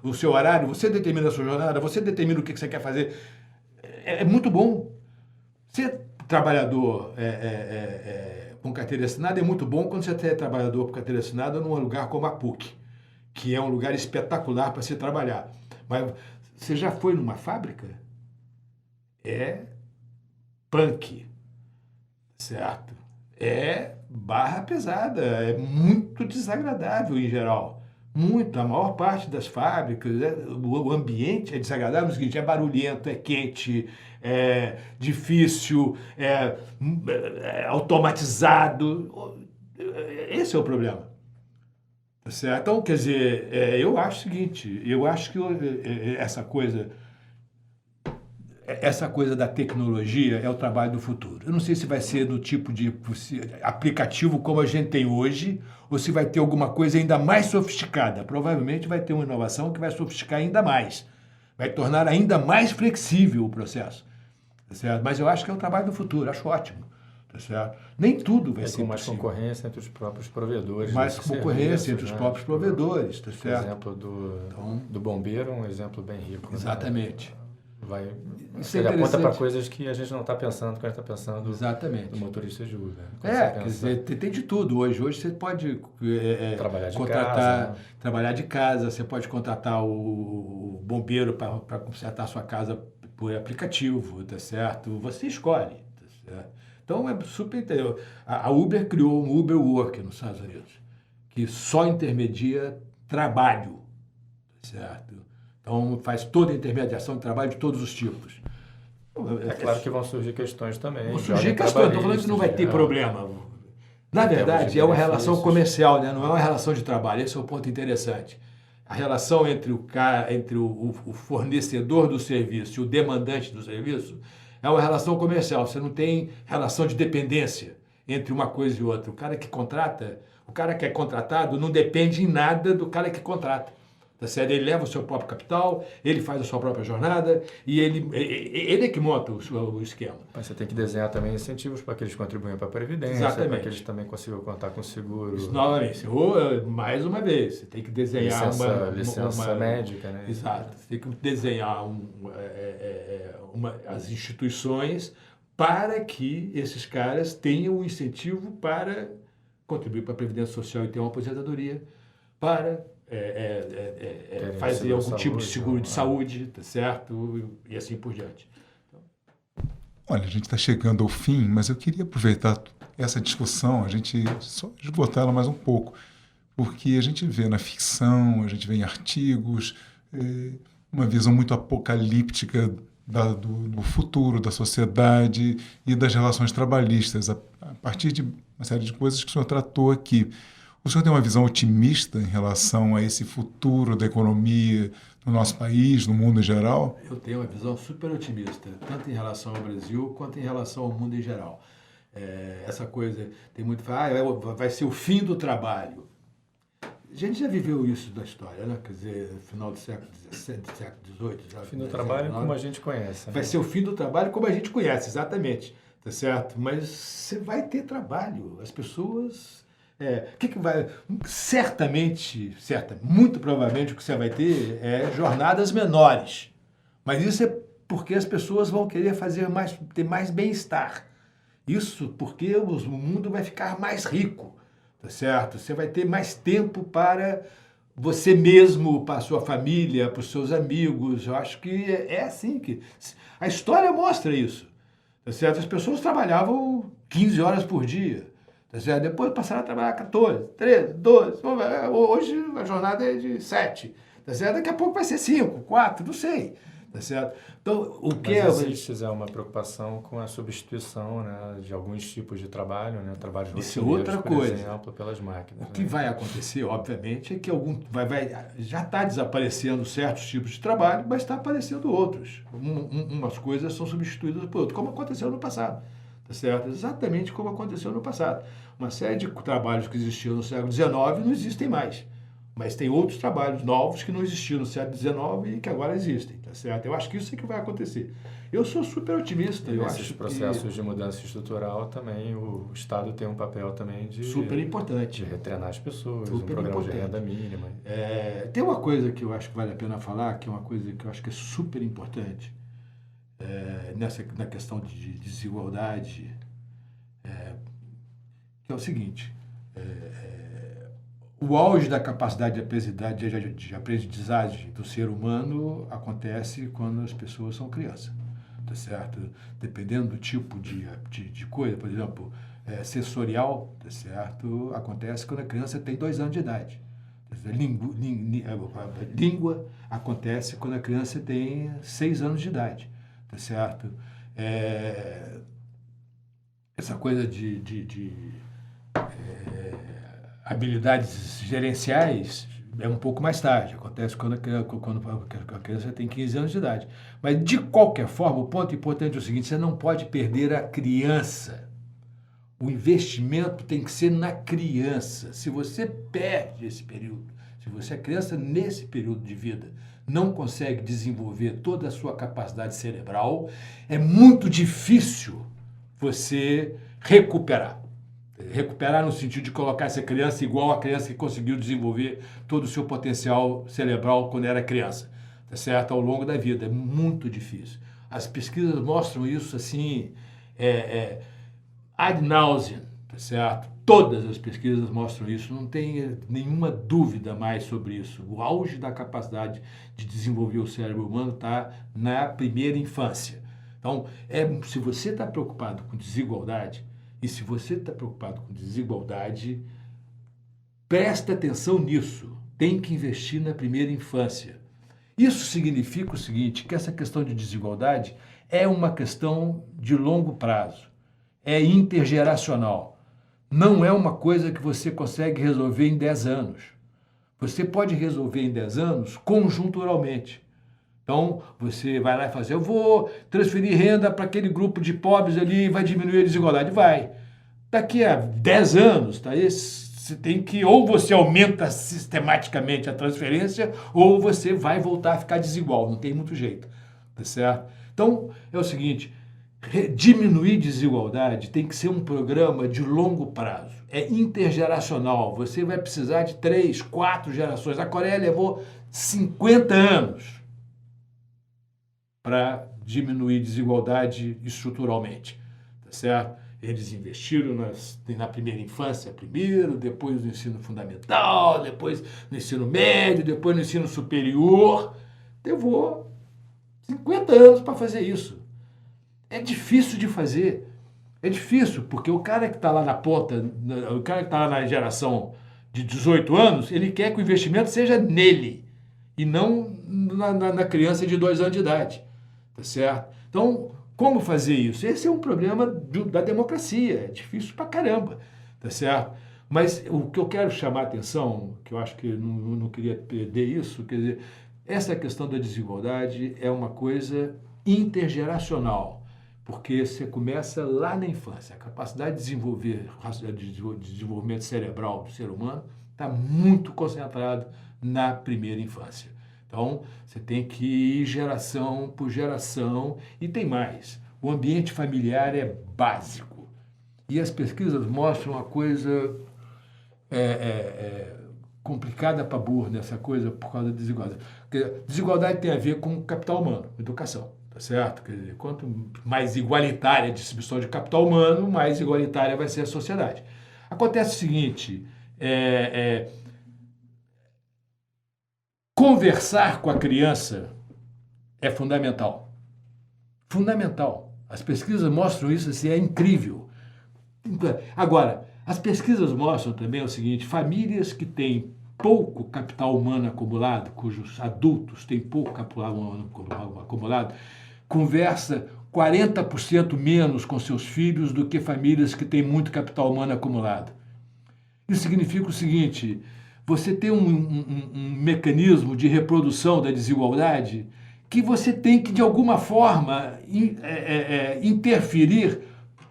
o seu horário, você determina a sua jornada, você determina o que você quer fazer. É muito bom. Você trabalhador com carteira assinada é muito bom quando você é trabalhador com carteira assinada num lugar como a PUC, que é um lugar espetacular para se trabalhar. Mas você já foi numa fábrica? É punk, certo? É barra pesada, é muito desagradável em geral. Muito, a maior parte das fábricas, o ambiente é desagradável, no seguinte, é barulhento, é quente, é difícil, é automatizado. Esse é o problema. Certo? Então, quer dizer, eu acho o seguinte, eu acho que essa coisa da tecnologia é o trabalho do futuro. Eu não sei se vai ser do tipo de aplicativo como a gente tem hoje, ou se vai ter alguma coisa ainda mais sofisticada. Provavelmente vai ter uma inovação que vai sofisticar ainda mais, vai tornar ainda mais flexível o processo. Tá certo? Mas eu acho que é o trabalho do futuro, acho ótimo. Tá certo? Nem tudo vai ser com mais possível. Concorrência entre os próprios provedores. Mais concorrência entre os próprios provedores. Tá certo? O exemplo do bombeiro é um exemplo bem rico. Exatamente. Né? Ele é aponta para coisas que a gente não está pensando quando a gente está pensando Exatamente. no motorista de Uber. Quer dizer, tem de tudo hoje. Hoje você pode trabalhar de casa, você pode contratar o bombeiro para consertar a sua casa por aplicativo, tá certo? Você escolhe, tá certo? Então é super interessante. A Uber criou um Uber Work nos Estados Unidos, que só intermedia trabalho, tá certo? Então, faz toda a intermediação de trabalho de todos os tipos. É claro que vão surgir questões também. Vão surgir questões, estou falando que não vai ter problema. Na verdade, é uma relação comercial, né? Não é uma relação de trabalho. Esse é o ponto interessante. A relação entre o fornecedor do serviço e o demandante do serviço é uma relação comercial. Você não tem relação de dependência entre uma coisa e outra. O cara que é contratado não depende em nada do cara que contrata. Tá certo? Ele leva o seu próprio capital, ele faz a sua própria jornada e ele é que monta o esquema. Mas você tem que desenhar também incentivos para que eles contribuam para a Previdência, para que eles também consigam contar com seguro. Isso, novamente, mais uma vez, você tem que desenhar licença médica, né? Exato. Você tem que desenhar as instituições para que esses caras tenham um incentivo para contribuir para a Previdência Social e ter uma aposentadoria, para fazer algum tipo de seguro de saúde, tá certo? E assim por diante. Olha, a gente está chegando ao fim, mas eu queria aproveitar essa discussão, a gente só esgotar ela mais um pouco, porque a gente vê na ficção, a gente vê em artigos, uma visão muito apocalíptica do futuro, da sociedade e das relações trabalhistas, a partir de uma série de coisas que o senhor tratou aqui. O senhor tem uma visão otimista em relação a esse futuro da economia no nosso país, no mundo em geral? Eu tenho uma visão super otimista, tanto em relação ao Brasil quanto em relação ao mundo em geral. Essa coisa, tem muito vai ser o fim do trabalho. A gente já viveu isso na história, né? Quer dizer, final do século XVII, século XVIII. O fim do trabalho como a gente conhece. Né? Vai ser o fim do trabalho como a gente conhece, exatamente. Tá certo? Mas você vai ter trabalho. As pessoas... que vai... Certamente, muito provavelmente o que você vai ter é jornadas menores. Mas isso é porque as pessoas vão querer ter mais bem-estar. Isso porque o mundo vai ficar mais rico, tá certo? Você vai ter mais tempo para você mesmo, para a sua família, para os seus amigos. Eu acho que é assim que... A história mostra isso, tá certo? As pessoas trabalhavam 15 horas por dia. Tá certo? Depois passaram a trabalhar 14, 13, 12. Hoje a jornada é de 7. Tá certo? Daqui a pouco vai ser 5, 4, não sei. Tá certo? Então, Mas existe uma preocupação com a substituição, né, de alguns tipos de trabalho, né, trabalhos rotineiros, por exemplo, pelas máquinas. O que vai acontecer, obviamente, é que já está desaparecendo certos tipos de trabalho, mas está aparecendo outros. Umas coisas são substituídas por outras, como aconteceu no passado. Tá certo? Exatamente como aconteceu no passado. Uma série de trabalhos que existiam no século XIX não existem mais. Mas tem outros trabalhos novos que não existiam no século XIX e que agora existem. Tá certo? Eu acho que isso é que vai acontecer. Eu sou super otimista. Nesses processos de mudança estrutural também o Estado tem um papel também de... Super importante. De retrenar as pessoas, um programa de renda mínima. Tem uma coisa que eu acho que vale a pena falar, que é uma coisa que eu acho que é super importante. na questão de desigualdade, que é o seguinte, o auge da capacidade de aprendizagem do ser humano acontece quando as pessoas são crianças, tá certo? Dependendo do tipo de coisa, por exemplo, sensorial, tá certo? Acontece quando a criança tem 2 anos de idade. Língua acontece quando a criança tem 6 anos de idade, tá certo? Essa coisa de habilidades gerenciais é um pouco mais tarde, acontece quando a criança tem 15 anos de idade. Mas, de qualquer forma, o ponto importante é o seguinte: você não pode perder a criança. O investimento tem que ser na criança. Se você perde esse período, se você, a criança, nesse período de vida, não consegue desenvolver toda a sua capacidade cerebral, é muito difícil você recuperar. Recuperar no sentido de colocar essa criança igual a criança que conseguiu desenvolver todo o seu potencial cerebral quando era criança, tá certo? Ao longo da vida. É muito difícil. As pesquisas mostram isso assim, ad nauseam, tá certo? Todas as pesquisas mostram isso, não tem nenhuma dúvida mais sobre isso. O auge da capacidade de desenvolver o cérebro humano está na primeira infância. Então, se você está preocupado com desigualdade, e se você está preocupado com desigualdade, presta atenção nisso. Tem que investir na primeira infância. Isso significa o seguinte, que essa questão de desigualdade é uma questão de longo prazo. É intergeracional. Não é uma coisa que você consegue resolver em 10 anos. Você pode resolver em 10 anos conjunturalmente. Então, você vai lá e fala assim, eu vou transferir renda para aquele grupo de pobres ali e vai diminuir a desigualdade. Vai. Daqui a 10 anos, tá? Você tem que, ou você aumenta sistematicamente a transferência, ou você vai voltar a ficar desigual. Não tem muito jeito. Tá certo? Então, é o seguinte, diminuir desigualdade tem que ser um programa de longo prazo. É intergeracional. Você vai precisar de 3, 4 gerações. A Coreia levou 50 anos para diminuir desigualdade estruturalmente, tá certo? Eles investiram na primeira infância primeiro, depois no ensino fundamental, depois no ensino médio, depois no ensino superior. Levou 50 anos para fazer isso. É difícil de fazer. É difícil, porque o cara que está lá na ponta, o cara que está lá na geração de 18 anos, ele quer que o investimento seja nele e não na criança de 2 anos de idade. Tá certo? Então, como fazer isso? Esse é um problema da democracia, é difícil pra caramba, tá certo? Mas o que eu quero chamar a atenção, que eu acho que não queria perder isso, quer dizer, essa questão da desigualdade é uma coisa intergeracional, porque você começa lá na infância. A capacidade de desenvolvimento cerebral do ser humano está muito concentrado na primeira infância. Então, você tem que ir geração por geração e tem mais. O ambiente familiar é básico. E as pesquisas mostram uma coisa complicada para burro nessa coisa por causa da desigualdade. Porque desigualdade tem a ver com capital humano, educação, tá certo? Quer dizer, quanto mais igualitária a distribuição de capital humano, mais igualitária vai ser a sociedade. Acontece o seguinte, conversar com a criança é fundamental. Fundamental. As pesquisas mostram isso, assim, é incrível. Agora, as pesquisas mostram também o seguinte, famílias que têm pouco capital humano acumulado, cujos adultos têm pouco capital humano acumulado, conversa 40% menos com seus filhos do que famílias que têm muito capital humano acumulado. Isso significa o seguinte, você tem um mecanismo de reprodução da desigualdade que você tem que, de alguma forma, interferir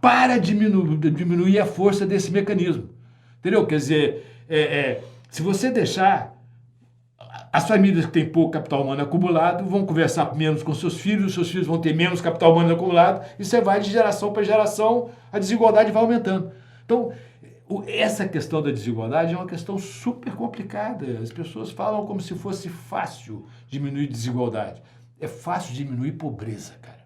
para diminuir a força desse mecanismo. Entendeu? Quer dizer, se você deixar, as famílias que têm pouco capital humano acumulado vão conversar menos com seus filhos vão ter menos capital humano acumulado, e você vai de geração para geração, a desigualdade vai aumentando. Então, essa questão da desigualdade é uma questão super complicada. As pessoas falam como se fosse fácil diminuir desigualdade. É fácil diminuir pobreza, cara.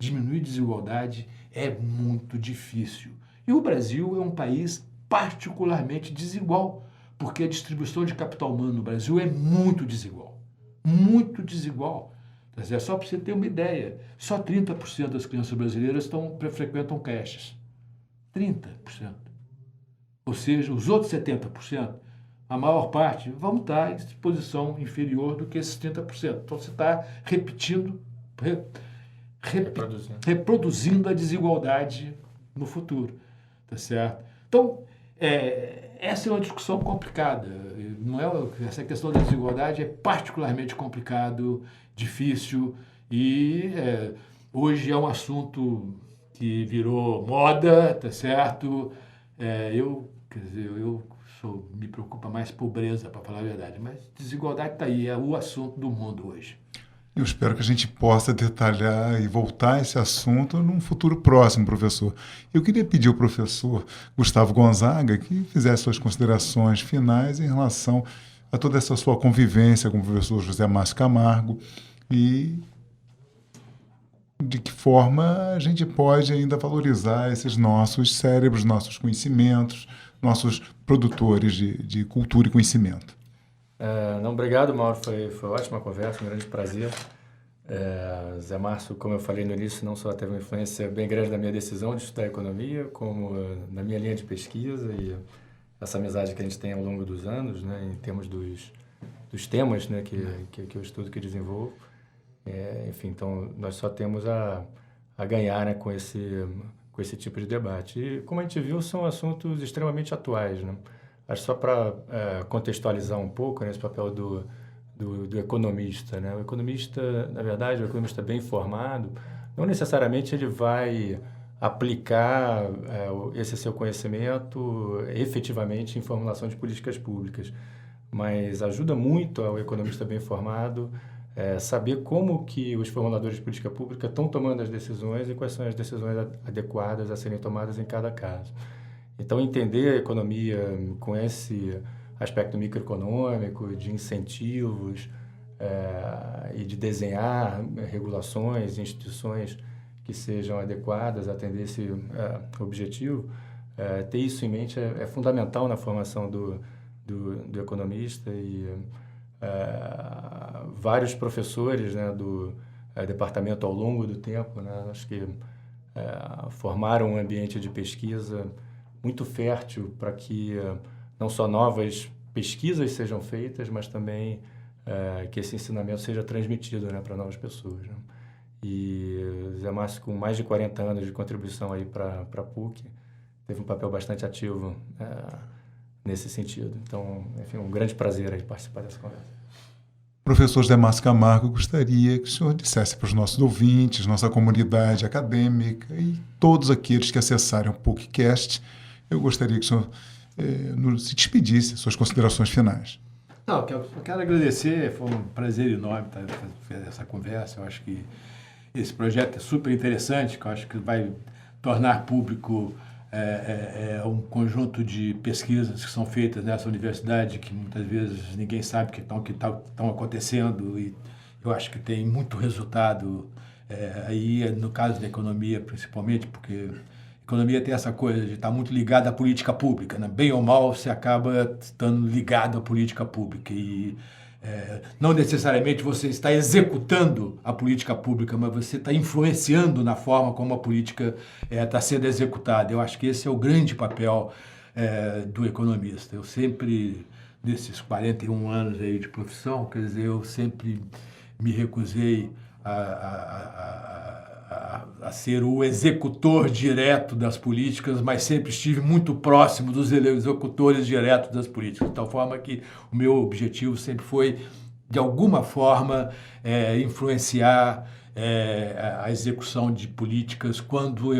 diminuir desigualdade é muito difícil. E o Brasil é um país particularmente desigual, porque a distribuição de capital humano no Brasil é muito desigual. Muito desigual. Só para você ter uma ideia, só 30% das crianças brasileiras frequentam creches. 30%. Ou seja, os outros 70%, a maior parte, vão estar em posição inferior do que esses 30%. Então, você está repetindo, reproduzindo a desigualdade no futuro. Tá certo? Então, essa é uma discussão complicada. Não é, essa questão da desigualdade é particularmente complicado, difícil, e hoje é um assunto que virou moda, tá certo? Me preocupa mais pobreza, para falar a verdade, mas desigualdade está aí, é o assunto do mundo hoje. Eu espero que a gente possa detalhar e voltar a esse assunto num futuro próximo, professor. Eu queria pedir ao professor Gustavo Gonzaga que fizesse suas considerações finais em relação a toda essa sua convivência com o professor José Márcio Camargo e de que forma a gente pode ainda valorizar esses nossos cérebros, nossos conhecimentos, nossos produtores de cultura e conhecimento. Obrigado, Mauro. Foi ótima conversa, um grande prazer. Zé Márcio, como eu falei no início, não só teve uma influência bem grande na minha decisão de estudar economia, como na minha linha de pesquisa e essa amizade que a gente tem ao longo dos anos, né, em termos dos temas, né, que eu estudo, que desenvolvo. Enfim, então nós só temos a ganhar, né, com esse tipo de debate. E, como a gente viu, são assuntos extremamente atuais, né? Acho só para contextualizar um pouco, né, esse papel do economista, né? O economista, na verdade, o economista bem informado, não necessariamente ele vai aplicar esse seu conhecimento efetivamente em formulação de políticas públicas, mas ajuda muito ao economista bem informado saber como que os formuladores de política pública estão tomando as decisões e quais são as decisões adequadas a serem tomadas em cada caso. Então, entender a economia com esse aspecto microeconômico, de incentivos e de desenhar regulações, instituições que sejam adequadas a atender esse objetivo, ter isso em mente é fundamental na formação do economista. E vários professores, né, do departamento ao longo do tempo, né, acho que formaram um ambiente de pesquisa muito fértil para que não só novas pesquisas sejam feitas, mas também que esse ensinamento seja transmitido, né, para novas pessoas, né? E Zé Márcio, com mais de 40 anos de contribuição aí para a PUC, teve um papel bastante ativo nesse sentido. Então, enfim, um grande prazer aí participar dessa conversa. Professor José Márcio Camargo, eu gostaria que o senhor dissesse para os nossos ouvintes, nossa comunidade acadêmica e todos aqueles que acessarem o PUCcast, eu gostaria que o senhor se despedisse, suas considerações finais. Não, eu quero agradecer, foi um prazer enorme fazer essa conversa. Eu acho que esse projeto é super interessante, que eu acho que vai tornar público um conjunto de pesquisas que são feitas nessa universidade, que muitas vezes ninguém sabe que estão acontecendo, e eu acho que tem muito resultado aí, no caso da economia principalmente, porque a economia tem essa coisa de estar muito ligada à política pública, né? Bem ou mal, você acaba estando ligado à política pública. E não necessariamente você está executando a política pública, mas você está influenciando na forma como a política está sendo executada. Eu acho que esse é o grande papel do economista. Eu sempre, nesses 41 anos aí de profissão, quer dizer, eu sempre me recusei a ser o executor direto das políticas, mas sempre estive muito próximo dos executores diretos das políticas, de tal forma que o meu objetivo sempre foi, de alguma forma, influenciar a execução de políticas quando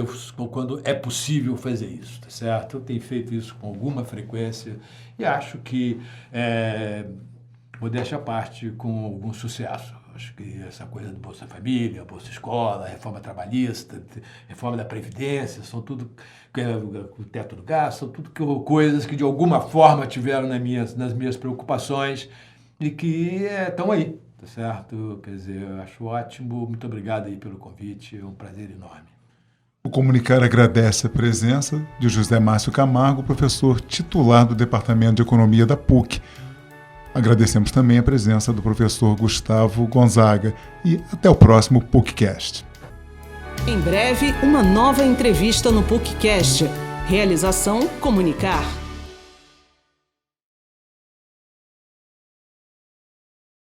é possível fazer isso, tá certo? Eu tenho feito isso com alguma frequência e acho que, modéstia à parte, com algum sucesso. Acho que essa coisa do Bolsa Família, Bolsa Escola, reforma trabalhista, reforma da Previdência, são tudo, o teto do gasto, são tudo coisas que de alguma forma tiveram nas minhas preocupações e que estão aí, tá certo? Quer dizer, eu acho ótimo. Muito obrigado aí pelo convite, é um prazer enorme. O Comunicar agradece a presença de José Márcio Camargo, professor titular do Departamento de Economia da PUC. Agradecemos também a presença do professor Gustavo Gonzaga e até o próximo PUCcast. Em breve, uma nova entrevista no PUCcast. Realização Comunicar.